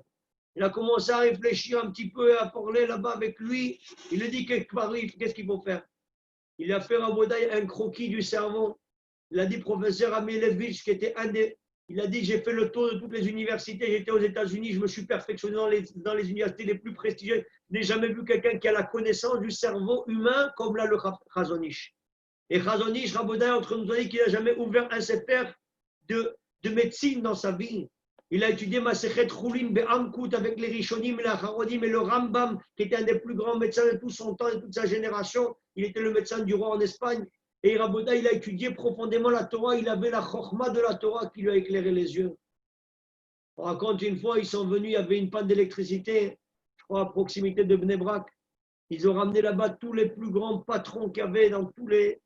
Il a commencé à réfléchir un petit peu, à parler là-bas avec lui. Il lui dit, qu'est-ce qu'il faut faire? Il a fait à Bodaï un croquis du cerveau. Il a dit, professeur Amilevich, qui était un des... Il a dit, j'ai fait le tour de toutes les universités, j'étais aux États-Unis, je me suis perfectionné dans les universités les plus prestigieuses. Je n'ai jamais vu quelqu'un qui a la connaissance du cerveau humain comme là le Chazon Ish. Et Chazon Ish, Rabodaï, entre nous, a dit qu'il n'a jamais ouvert un sefer de médecine dans sa vie. Il a étudié Masechet Choulin Be'amkout avec les Rishonim et les Acharonim et le Rambam, qui était un des plus grands médecins de tout son temps et de toute sa génération. Il était le médecin du roi en Espagne. Et Raboda, il a étudié profondément la Torah. Il avait la chorma de la Torah qui lui a éclairé les yeux. On raconte une fois, ils sont venus, il y avait une panne d'électricité, je crois à proximité de Bnei Brak. Ils ont ramené là-bas tous les plus grands patrons qu'il y avait dans tous les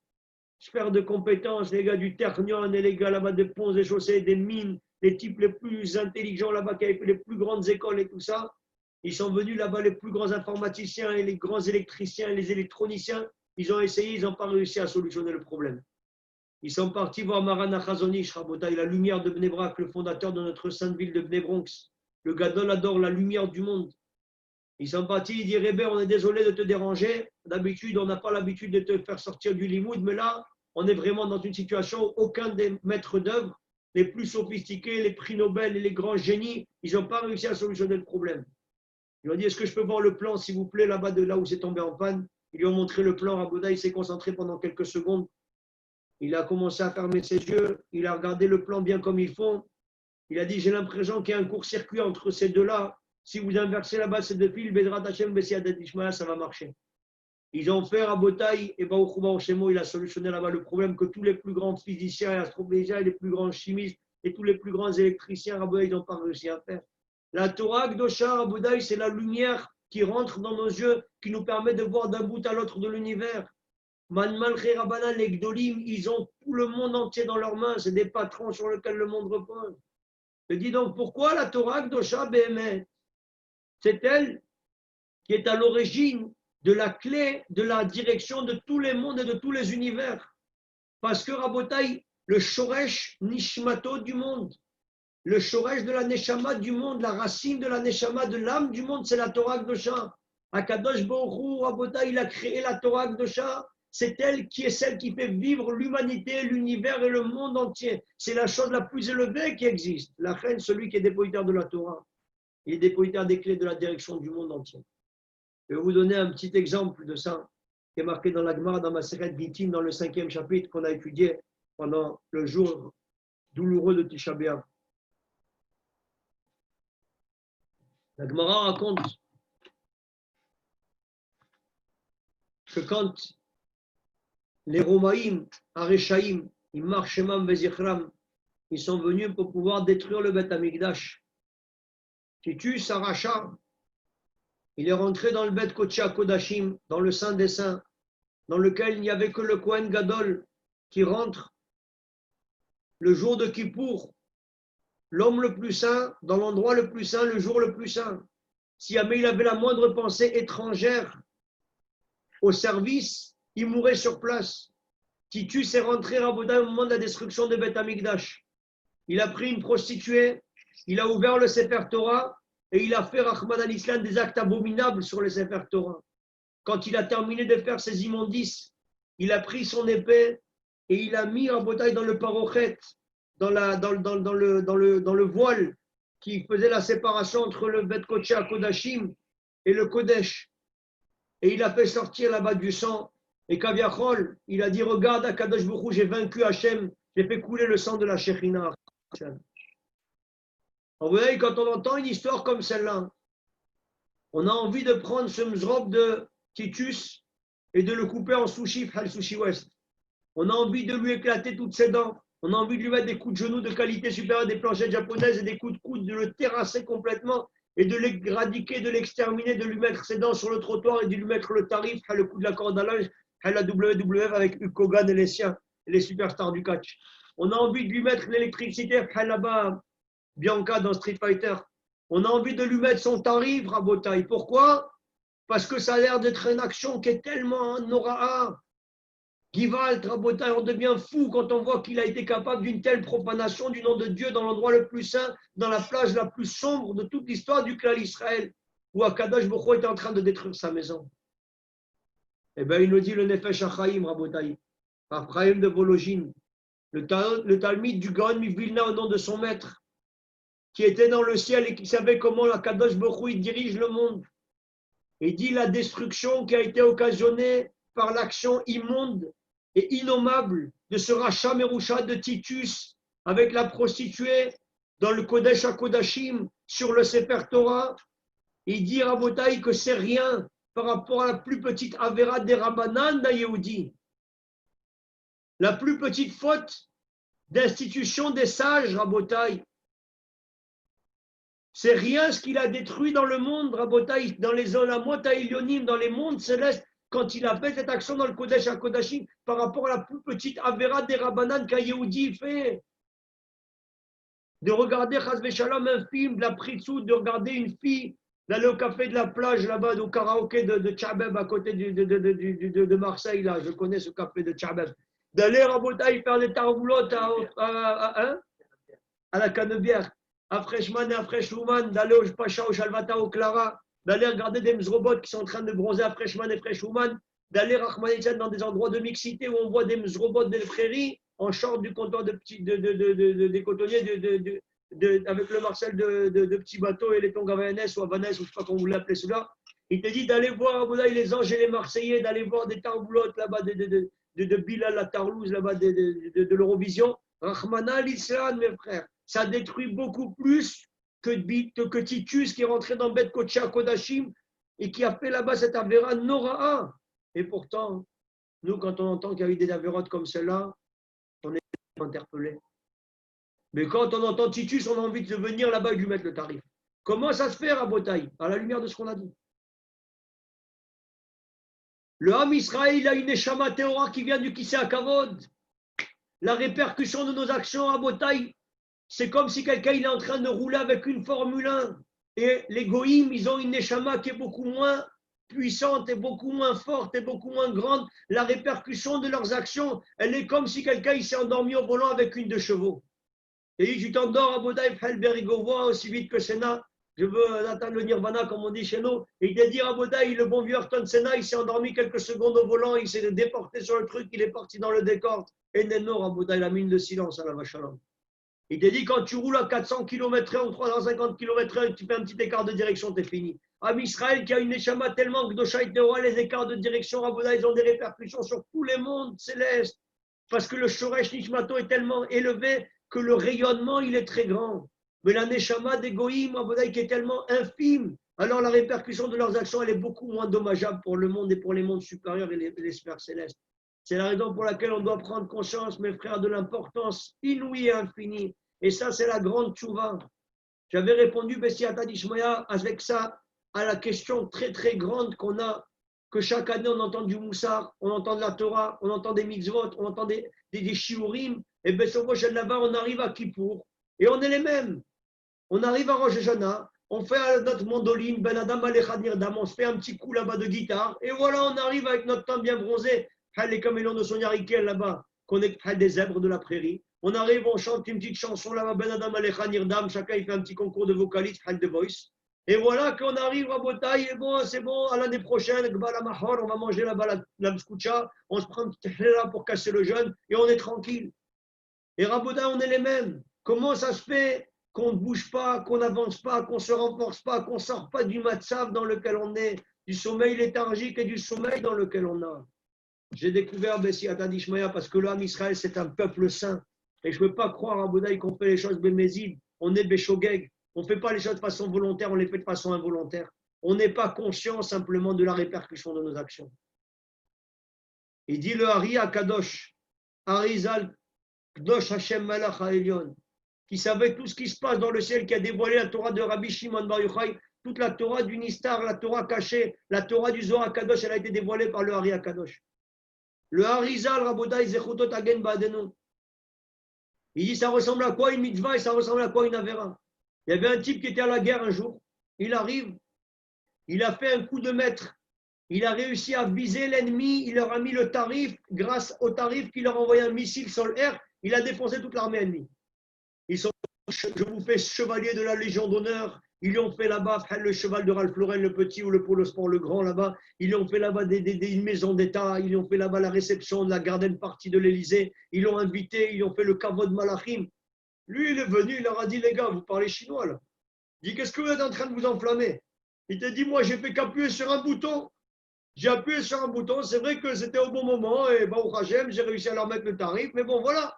sphères de compétences, les gars du Ternion et les gars là-bas des ponts et chaussées, des mines, les types les plus intelligents là-bas qui avaient fait les plus grandes écoles et tout ça. Ils sont venus là-bas, les plus grands informaticiens et les grands électriciens et les électroniciens. Ils ont essayé, ils n'ont pas réussi à solutionner le problème. Ils sont partis voir Maran Chazon Ish, Rabotai, la lumière de Bnei Brak, le fondateur de notre sainte ville de Bnei Bronx. Le Gadol adore la lumière du monde. Ils sont partis, ils disent, Rebbe, on est désolé de te déranger. D'habitude, on n'a pas l'habitude de te faire sortir du limoud, mais là, on est vraiment dans une situation où aucun des maîtres d'œuvre, les plus sophistiqués, les prix Nobel et les grands génies, ils n'ont pas réussi à solutionner le problème. Ils ont dit, est-ce que je peux voir le plan, s'il vous plaît, là-bas, de là où c'est tombé en panne? Ils lui ont montré le plan. Raboda, il s'est concentré pendant quelques secondes. Il a commencé à fermer ses yeux. Il a regardé le plan bien comme il faut. Il a dit, j'ai l'impression qu'il y a un court-circuit entre ces deux-là. Si vous inversez là-bas ces deux fils, Bedrat Hashem, Bessiadat Ishmael, ça va marcher. Ils ont fait Rabotaï et Baouchouba Oshemo, il a solutionné là-bas le problème que tous les plus grands physiciens et astrophysiciens et les plus grands chimistes et tous les plus grands électriciens, Rabotaï, ils n'ont pas réussi à faire. La Torah Kdosha, Rabotaï, c'est la lumière qui rentre dans nos yeux, qui nous permet de voir d'un bout à l'autre de l'univers. Manmalché Rabbanan, les Gdolim, ils ont tout le monde entier dans leurs mains, c'est des patrons sur lesquels le monde repose. Je dis donc, pourquoi la Torah Kdosha Behemet? C'est elle qui est à l'origine de la clé de la direction de tous les mondes et de tous les univers. Parce que Rabotaï, le Shoresh Nishmato du monde, le Shoresh de la Neshama du monde, la racine de la Neshama, de l'âme du monde, c'est la Torah Kdosha. Akadosh Baruch Hu, Rabotaï, il a créé la Torah Kdosha. C'est elle qui est celle qui fait vivre l'humanité, l'univers et le monde entier. C'est la chose la plus élevée qui existe. La reine, celui qui est dépositaire de la Torah, il est dépositaire des clés de la direction du monde entier. Je vais vous donner un petit exemple de ça, qui est marqué dans la Gemara, dans ma Masechet Gittin, dans le 5e chapitre qu'on a étudié pendant le jour douloureux de Tisha B'Av. La Gemara raconte que quand les Romaïm, Areshaïm, Imar Shemam Vezichram, ils sont venus pour pouvoir détruire le Beth Amikdash, Titus Aracha, il est rentré dans le Beth Kodesh Kodashim, dans le Saint des Saints, dans lequel il n'y avait que le Kohen Gadol qui rentre le jour de Kippour, l'homme le plus saint, dans l'endroit le plus saint, le jour le plus saint. Si jamais il avait la moindre pensée étrangère au service, il mourait sur place. Titus est rentré à Raboda au moment de la destruction de Beth Amikdash. Il a pris une prostituée, il a ouvert le Sefer Torah, et il a fait, Rahman al-Islam, des actes abominables sur les Sefer Torah. Quand il a terminé de faire ses immondices, il a pris son épée et il a mis en bataille dans le parochet, dans le voile qui faisait la séparation entre le Bet Kodesh Kodashim et le Kodesh. Et il a fait sortir là-bas du sang. Et Kaviachol, il a dit, regarde, Akadosh Baruch Hu, j'ai vaincu Hachem, j'ai fait couler le sang de la Shekhinah. Vous voyez, quand on entend une histoire comme celle-là, on a envie de prendre ce mzrok de Titus et de le couper en sous-chiffre, al sushi West. On a envie de lui éclater toutes ses dents. On a envie de lui mettre des coups de genoux de qualité supérieure des planchettes japonaises et des coups de coude, de le terrasser complètement et de l'éradiquer, de l'exterminer, de lui mettre ses dents sur le trottoir et de lui mettre le tarif, le coup de la corde à linge, la WWF avec Hulk Hogan et les siens, les superstars du catch. On a envie de lui mettre l'électricité, là-bas, Bianca dans Street Fighter. On a envie de lui mettre son tarif, Rabotaï. Pourquoi? Parce que ça a l'air d'être une action qui est tellement noraha. Givalt, Rabotaï, on devient fou quand on voit qu'il a été capable d'une telle profanation du nom de Dieu dans l'endroit le plus saint, dans la plage la plus sombre de toute l'histoire du clan Israël, où Akadosh Baruch Hu était en train de détruire sa maison. Eh bien, il nous dit le Nefesh HaChaim, Rabotaï, par Chaim de Vologine, le Talmide du Gaon Mivilna au nom de son maître, qui était dans le ciel et qui savait comment la Kadosh Baruch Hu dirige le monde. Et dit la destruction qui a été occasionnée par l'action immonde et innommable de ce rachat Merusha de Titus avec la prostituée dans le Kodesh HaKodashim sur le Sefer Torah. Il dit Rabotaï que c'est rien par rapport à la plus petite Avera des Rabbanan d'Ayehoudi. La plus petite faute d'institution des sages, Rabotaï. C'est rien ce qu'il a détruit dans le monde, Rabotaï, dans les Olamot Elyonim, dans les mondes célestes, quand il a fait cette action dans le Kodesh HaKodashim par rapport à la plus petite Avera des Rabbanan qu'Ayehoudi fait. De regarder Chas Veshalom un film, de la pritsou, de regarder une fille, d'aller au café de la plage là-bas, au karaoké de Tchabeb à côté de Marseille, là, je connais ce café de Tchabeb. D'aller à Rabotaï faire des tarboulottes à la Canebière, à Freshman et à Freshwoman, d'aller au Pacha, au Shalvata, au Clara, d'aller regarder des mzrobots qui sont en train de bronzer à Freshman et Freshwoman, d'aller Rachmanichet dans des endroits de mixité où on voit des mzrobots des prairies en short du comptoir des cotonniers avec le Marcel de petits bateaux et les tongs à Vanès ou à Vanès, ou je ne sais pas comment vous l'appelez cela. Il te dit d'aller voir les Anges et les Marseillais, d'aller voir des tarboulottes là-bas, de Bilal à Tarlouse, là-bas, de l'Eurovision. Rahmana l'Islam, mes frères, ça détruit beaucoup plus que Titus qui est rentré dans Bet Kocha Kodashim et qui a fait là-bas cette avéra Nora'a. Et pourtant, nous, quand on entend qu'il y a eu des avérotes comme celle-là, on est interpellé. Mais quand on entend Titus, on a envie de venir là-bas et de lui mettre le tarif. Comment ça se fait à Botaï, à la lumière de ce qu'on a dit? Le Ham Israël a une Neshama Théora qui vient du Kisei HaKavod. La répercussion de nos actions à Botaï, c'est comme si quelqu'un il est en train de rouler avec une Formule 1. Et les Goïm, ils ont une Neshama qui est beaucoup moins puissante et beaucoup moins forte et beaucoup moins grande. La répercussion de leurs actions, elle est comme si quelqu'un il s'est endormi au volant avec une de chevaux. Et tu t'endors à Botaï, Berigovoa, aussi vite que Sénat. Je veux atteindre le nirvana, comme on dit chez nous. Et il te dit à Botaï, le bon vieux Ayrton Senna, il s'est endormi quelques secondes au volant, il s'est déporté sur le truc, il est parti dans le décor. Et Nenor à Botaï, la mine de silence à la Vachalom. Il te dit, quand tu roules à 400 km/h ou 350 km/h, tu fais un petit écart de direction, t'es fini. Am Israël, qui a une échama tellement que Doshaït Neora, les écarts de direction à Botaï, ils ont des répercussions sur tous les mondes célestes. Parce que le Shoresh Nishmato est tellement élevé que le rayonnement, il est très grand. Mais la Neshama des Goïm, qui est tellement infime, alors la répercussion de leurs actions, elle est beaucoup moins dommageable pour le monde et pour les mondes supérieurs et les sphères célestes. C'est la raison pour laquelle on doit prendre conscience, mes frères, de l'importance inouïe et infinie. Et ça, c'est la grande tchouva. J'avais répondu, Bessiata Dishmaya, avec ça, à la question très, très grande qu'on a, que chaque année, on entend du Moussar, on entend de la Torah, on entend des mitzvot, on entend des shiurim. Et bien, là-bas, on arrive à Kippour, et on est les mêmes. On arrive à Rosh Hashanah, on fait notre mandoline, Ben Adam Alechad Nirdam, on se fait un petit coup là-bas de guitare, et voilà, on arrive avec notre teint bien bronzé, les camélons de Sonia Riquel là-bas, qu'on est des zèbres de la prairie. On arrive, on chante une petite chanson là-bas, Ben Adam Alechad Nirdam, chacun il fait un petit concours de vocaliste, de voice. Et voilà qu'on arrive à Botaï, et bon, c'est bon, à l'année prochaine, on va manger là-bas la mskoucha, on se prend un petit là pour casser le jeûne, et on est tranquille. Et Raboda, on est les mêmes. Comment ça se fait qu'on ne bouge pas, qu'on n'avance pas, qu'on ne se renforce pas, qu'on ne sort pas du matzav dans lequel on est, du sommeil léthargique et du sommeil dans lequel on a? J'ai découvert Bessiata Dishmaya parce que l'homme Israël, c'est un peuple saint. Et je ne peux pas croire, Raboda, qu'on fait les choses bémézides. On est béchogeg. On ne fait pas les choses de façon volontaire, on les fait de façon involontaire. On n'est pas conscient simplement de la répercussion de nos actions. Il dit le Hari Akadosh, Harizal, Kdosh Hashem Malach HaElyon, qui savait tout ce qui se passe dans le ciel, qui a dévoilé la Torah de Rabbi Shimon Bar Yochai, toute la Torah du Nistar, la Torah cachée, la Torah du Zohar Kadosh, elle a été dévoilée par le Hari Kadosh. Le Harizal, Rabotai, Zechutot Agen Ba'adenu. Il dit, ça ressemble à quoi une mitzvah et ça ressemble à quoi une avera? Il y avait un type qui était à la guerre un jour. Il arrive, il a fait un coup de maître. Il a réussi à viser l'ennemi. Il leur a mis le tarif. Grâce au tarif qu'il leur a envoyé un missile sol-air, il a défoncé toute l'armée ennemie. Ils sont, je vous fais chevalier de la Légion d'honneur. Ils lui ont fait là-bas le cheval de Ralph Lauren, le petit, ou le polo sport, le grand là-bas. Ils lui ont fait là-bas une maison d'État. Ils lui ont fait là-bas la réception de la garden party de l'Élysée. Ils l'ont invité. Ils lui ont fait le kavod malachim. Lui, il est venu. Il leur a dit, les gars, vous parlez chinois là. Il dit, qu'est-ce que vous êtes en train de vous enflammer? Il te dit, moi, j'ai fait qu'appuyer sur un bouton. J'ai appuyé sur un bouton. C'est vrai que c'était au bon moment. Et bon, au Hachem, j'ai réussi à leur mettre le tarif. Mais bon, voilà.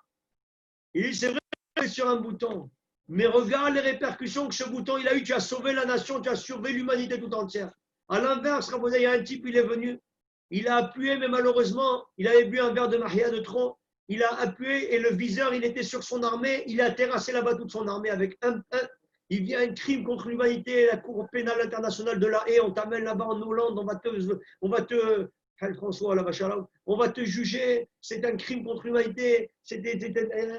Il dit, c'est vrai que j'ai sur un bouton. Mais regarde les répercussions que ce bouton il a eu. Tu as sauvé la nation, tu as sauvé l'humanité tout entière. À l'inverse, il y a un type, il est venu. Il a appuyé, mais malheureusement, il avait bu un verre de Maria de trop. Il a appuyé et le viseur, il était sur son armée. Il a terrassé là-bas toute son armée avec il vient un crime contre l'humanité, la Cour pénale internationale de la Haye, on t'amène là-bas en Hollande, on va te François, on va te juger, c'est un crime contre l'humanité, c'est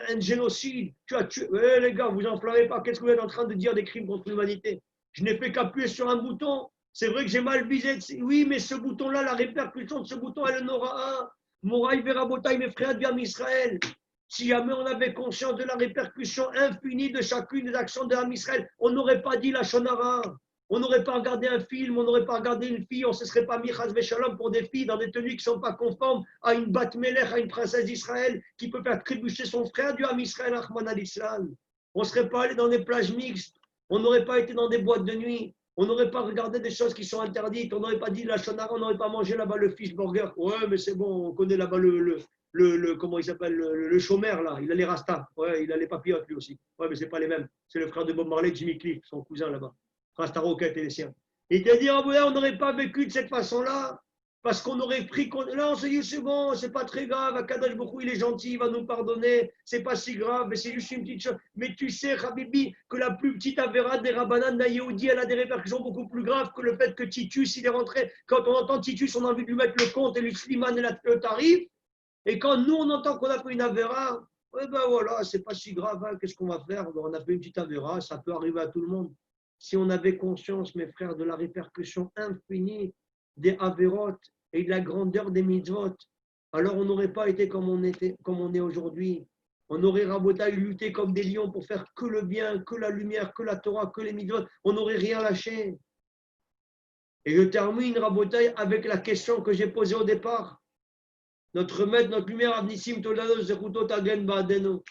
un génocide. Tu as tué. Les gars, vous enflammez pas, qu'est-ce que vous êtes en train de dire des crimes contre l'humanité? Je n'ai fait qu'appuyer sur un bouton. C'est vrai que j'ai mal visé. Oui, mais ce bouton-là, la répercussion de ce bouton, elle en aura un. Moraï Verabotaï, mes frères, Diam Israël. Si jamais on avait conscience de la répercussion infinie de chacune des actions de l'âme Israël, on n'aurait pas dit la Shonara. On n'aurait pas regardé un film, on n'aurait pas regardé une fille, on ne se serait pas mis Chaz Veshalom pour des filles dans des tenues qui ne sont pas conformes à une Bat Melech, à une princesse d'Israël qui peut faire trébucher son frère du Ham Israël, Ahman al-Islam. On ne serait pas allé dans des plages mixtes, on n'aurait pas été dans des boîtes de nuit, on n'aurait pas regardé des choses qui sont interdites, on n'aurait pas dit la Shonara, on n'aurait pas mangé là-bas le fish burger. Ouais, mais c'est bon, on connaît là-bas comment il s'appelle, le chômeur là, il a les rastas, ouais, il a les papillotes lui aussi. Ouais, mais c'est pas les mêmes. C'est le frère de Bob Marley, Jimmy Cliff, son cousin là-bas. Rasta Rocket et les siens. Il te dit, on n'aurait pas vécu de cette façon-là, parce qu'on aurait pris. Là, on se dit, c'est bon, c'est pas très grave, Akadosh Baruch Hu, il est gentil, il va nous pardonner, c'est pas si grave, mais c'est juste une petite chose. Mais tu sais, Habibi, que la plus petite avéra des Rabbanan d'Ayehoudi, elle a des répercussions beaucoup plus graves que le fait que Titus, il est rentré. Quand on entend Titus, on a envie de lui mettre le compte et lui Sliman et le tarif. Et quand nous, on entend qu'on a fait une avéra, eh ben voilà, c'est pas si grave, hein, qu'est-ce qu'on va faire? On a fait une petite avéra, ça peut arriver à tout le monde. Si on avait conscience, mes frères, de la répercussion infinie des avérotes et de la grandeur des mitzvot, alors on n'aurait pas été comme on est aujourd'hui. On aurait raboté, lutté comme des lions pour faire que le bien, que la lumière, que la Torah, que les mitzvot. On n'aurait rien lâché. Et je termine, rabotaï, avec la question que j'ai posée au départ. Notre maître, notre lumière, Avnissim Tolado Zekutot Agen Ba'adeno.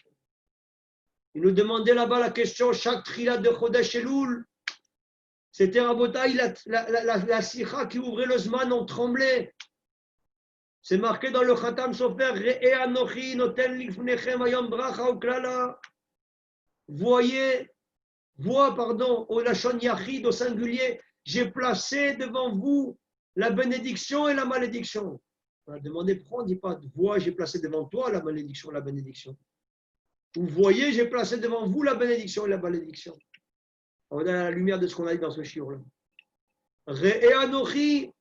Il nous demandait là-bas la question, chaque trilat de Chodesh Elul, c'était Rabotaï, la sikha qui ouvrait le Zman, on tremblait. C'est marqué dans le Khatam Sofer, Re'e Anochi, Noten Lifnechem Ayom Bracha Uklala. Pardon, au Lachon Yachid, au singulier, j'ai placé devant vous la bénédiction et la malédiction. On a demandé pourquoi on ne dit pas vois, j'ai placé devant toi la malédiction et la bénédiction. Vous voyez, j'ai placé devant vous la bénédiction et la malédiction. On a la lumière de ce qu'on a dit dans ce shiur-là. Re'e Anochi,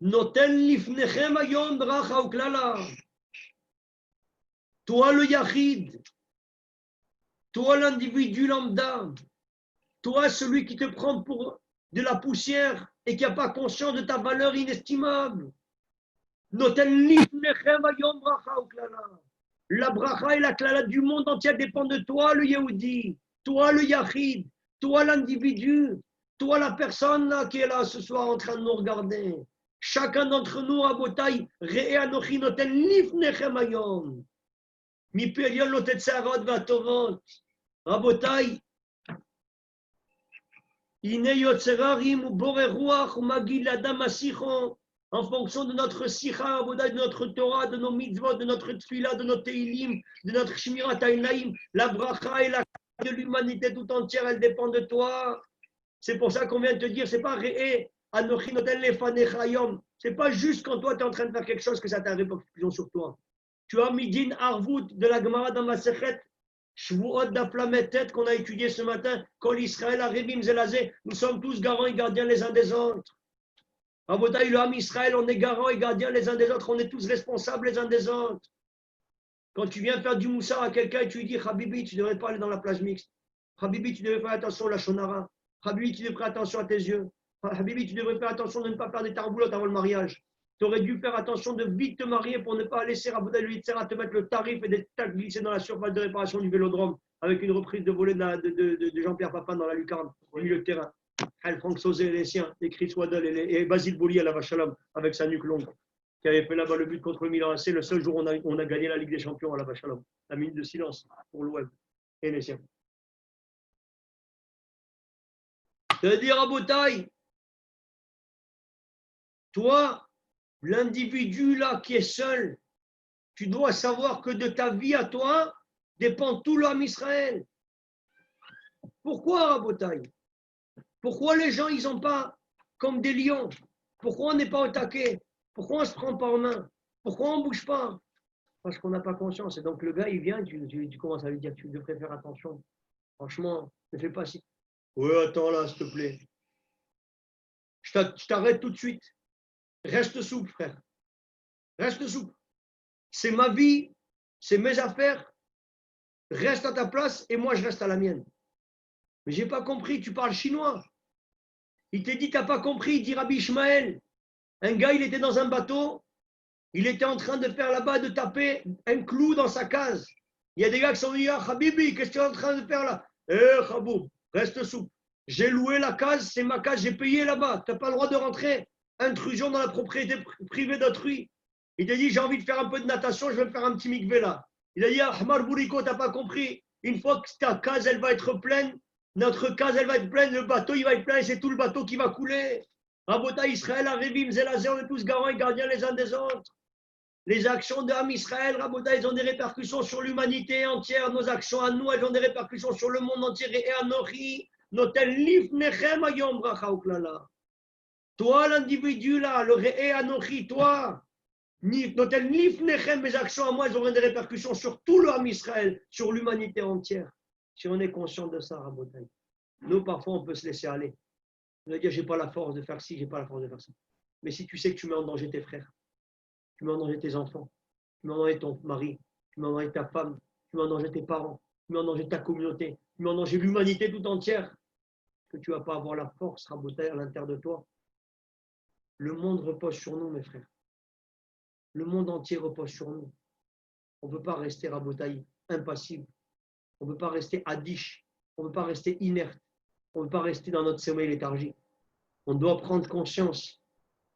Noten Lifnechem Ayom Bracha Uklala. Toi le Yachid, toi l'individu lambda, toi celui qui te prend pour de la poussière et qui n'a pas conscience de ta valeur inestimable. La bracha et la klala du monde entier dépendent de toi, le Yehudi, toi, le Yachid, toi, l'individu, toi, la personne là, qui est là ce soir en train de nous regarder. Chacun d'entre nous, Rabotai, Re'e Anochi noten lifnechem hayom. Mi perion lotet sarot vatovot. Rabotai, Ine yotzerarim ou boreruach ou magil adam asichon. En fonction de notre sikha, de notre Torah, de nos mitzvot, de notre tfila, de nos teilim, de notre shmirat haïnaïm, la bracha et la de l'humanité tout entière, elle dépend de toi. C'est pour ça qu'on vient de te dire, c'est pas re'e, anochi noten lefanecha yom. C'est pas juste quand toi tu es en train de faire quelque chose que ça a une répercussion sur toi. Tu as midin arvout de la Gemara dans ma sechet Shvuot d'Aplametet qu'on a étudié ce matin, Kol Israël, Arébim, Zelazé, nous sommes tous garants et gardiens les uns des autres. Rabotaï, le Ham Israël, on est garants et gardiens les uns des autres, on est tous responsables les uns des autres. Quand tu viens faire du moussard à quelqu'un et tu lui dis, Habibi, tu ne devrais pas aller dans la plage mixte. Habibi, tu devrais faire attention à la shonara. Habibi, tu devrais faire attention à tes yeux. Habibi, tu devrais faire attention de ne pas faire des tarboulottes avant le mariage. Tu aurais dû faire attention de vite te marier pour ne pas laisser Rabotaï lui à te mettre le tarif et des tacs glissés dans la surface de réparation du vélodrome avec une reprise de volée de Jean-Pierre Papin dans la lucarne, au milieu de terrain. Franck Sauzé et les siens, et Chris Waddle et Basile Boli à la Vachalom avec sa nuque longue, qui avait fait là-bas le but contre le Milan AC, le seul jour où on a gagné la Ligue des Champions à la Vachalom. La minute de silence pour l'OM et les siens. C'est-à-dire, Rabotaï, toi, l'individu là qui est seul, tu dois savoir que de ta vie à toi dépend tout l'homme Israël. Pourquoi, Rabotaï? Pourquoi les gens, ils n'ont pas comme des lions? Pourquoi on n'est pas au taquet? Pourquoi on ne se prend pas en main? Pourquoi on ne bouge pas? Parce qu'on n'a pas conscience. Et donc le gars, il vient, tu commences à lui dire, tu devrais faire attention. Franchement, ne fais pas si. Oui, attends là, s'il te plaît. Je t'arrête tout de suite. Reste souple, frère. Reste souple. C'est ma vie, c'est mes affaires. Reste à ta place et moi, je reste à la mienne. Mais je n'ai pas compris, tu parles chinois. Il t'a dit, tu n'as pas compris, il dit Rabbi Ishmael. Un gars, il était dans un bateau, il était en train de faire là-bas, de taper un clou dans sa case. Il y a des gars qui sont venus, ah, Habibi, qu'est-ce que tu es en train de faire là? Khaboub, reste souple. J'ai loué la case, c'est ma case, j'ai payé là-bas. Tu n'as pas le droit de rentrer. Intrusion dans la propriété privée d'autrui. Il t'a dit, j'ai envie de faire un peu de natation, je vais me faire un petit mikvé là. Il a dit, Ahmar Bouriko, tu n'as pas compris. Une fois que ta case, elle va être pleine, notre case, elle va être pleine, le bateau, il va être plein et c'est tout le bateau qui va couler. Rabota Israël, Arébim, Zelazé, on est tous garants et gardiens les uns des autres. Les actions de Ham Israël, Rabota, elles ont des répercussions sur l'humanité entière. Nos actions à nous, elles ont des répercussions sur le monde entier. Et Anochi, notel lifnechem ayom bracha uklala. Toi, l'individu là, le Re'e Anochi, toi, notel lifnechem, mes actions à moi, elles auront des répercussions sur tout le Ham Israël, sur l'humanité entière. Si on est conscient de ça, Rabota. Nous, parfois, on peut se laisser aller. On va dire, je n'ai pas la force de faire ci, je n'ai pas la force de faire ça. Mais si tu sais que tu mets en danger tes frères, tu mets en danger tes enfants, tu mets en danger ton mari, tu mets en danger ta femme, tu mets en danger tes parents, tu mets en danger ta communauté, tu mets en danger l'humanité tout entière, que tu ne vas pas avoir la force, Rabotaï, à l'intérieur de toi. Le monde repose sur nous, mes frères. Le monde entier repose sur nous. On ne peut pas rester, Rabotaï, impassible. On ne peut pas rester adiche. On ne peut pas rester inerte. On ne peut pas rester dans notre sommeil léthargique. On doit prendre conscience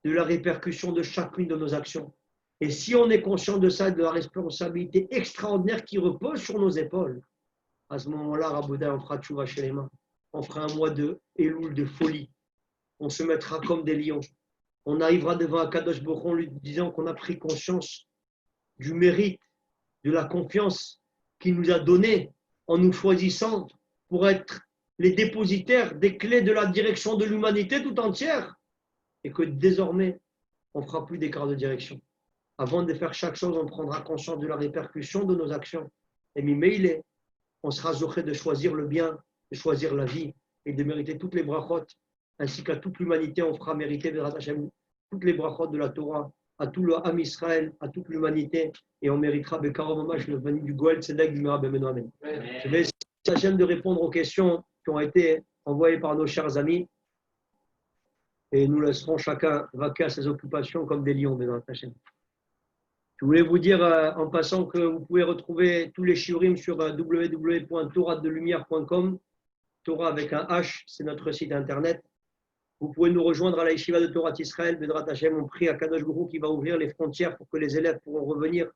de la répercussion de chacune de nos actions. Et si on est conscient de ça, de la responsabilité extraordinaire qui repose sur nos épaules, à ce moment-là, Raboutaï, on fera tchouva chez les mains. On fera un mois de Elul, de folie. On se mettra comme des lions. On arrivera devant Akadosh Baruch Hu en lui disant qu'on a pris conscience du mérite, de la confiance qu'il nous a donnée en nous choisissant pour être les dépositaires des clés de la direction de l'humanité tout entière. Et que désormais, on ne fera plus d'écart de direction. Avant de faire chaque chose, on prendra conscience de la répercussion de nos actions. Et mi-meilé, on sera zoché de choisir le bien, de choisir la vie et de mériter toutes les brachot, ainsi qu'à toute l'humanité, on fera mériter Bezrat Hashem, toutes les brachot de la Torah, à tout le Ham Israël, à toute l'humanité, et on méritera Bekarom Mamash, le venu du Goël Tzedek du Mirab Bemeno Amen. Je vais essayer Hashem de répondre aux questions qui ont été envoyées par nos chers amis. Et nous laisserons chacun vaquer à ses occupations comme des lions, Bezrat Hashem. Je voulais vous dire en passant que vous pouvez retrouver tous les shiurim sur www.torahdelumière.com. Torah avec un H, c'est notre site internet. Vous pouvez nous rejoindre à la yeshiva de Torah Israël. Bezrat Hashem, on prie à Kadosh Baruch Hu qui va ouvrir les frontières pour que les élèves pourront revenir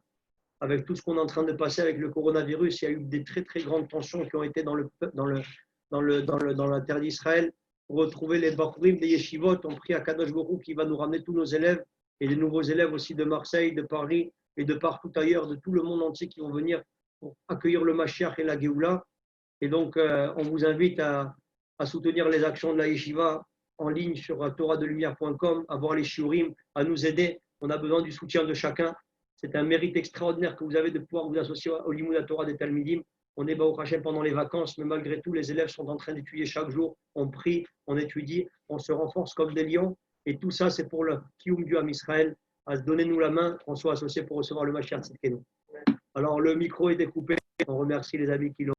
avec tout ce qu'on est en train de passer avec le coronavirus. Il y a eu des très très grandes tensions qui ont été dans la terre d'Israël. Pour retrouver les bachurim des yeshivot, on prie à Kadosh Baruch Hu qui va nous ramener tous nos élèves et les nouveaux élèves aussi de Marseille, de Paris et de partout ailleurs, de tout le monde entier qui vont venir pour accueillir le Mashiach et la Géoula. Et donc, on vous invite à soutenir les actions de la yeshiva en ligne sur torahdelumière.com, à voir les shiurim, à nous aider. On a besoin du soutien de chacun. C'est un mérite extraordinaire que vous avez de pouvoir vous associer au Limoud Torah des Talmidim. On est Baruch Hashem pendant les vacances, mais malgré tout, les élèves sont en train d'étudier chaque jour. On prie, on étudie, on se renforce comme des lions. Et tout ça, c'est pour le Kiyum du Ham Israël. Donnez-nous la main, qu'on soit associés pour recevoir le Mashiach Tzidkenu. Alors, le micro est découpé. On remercie les amis qui l'ont.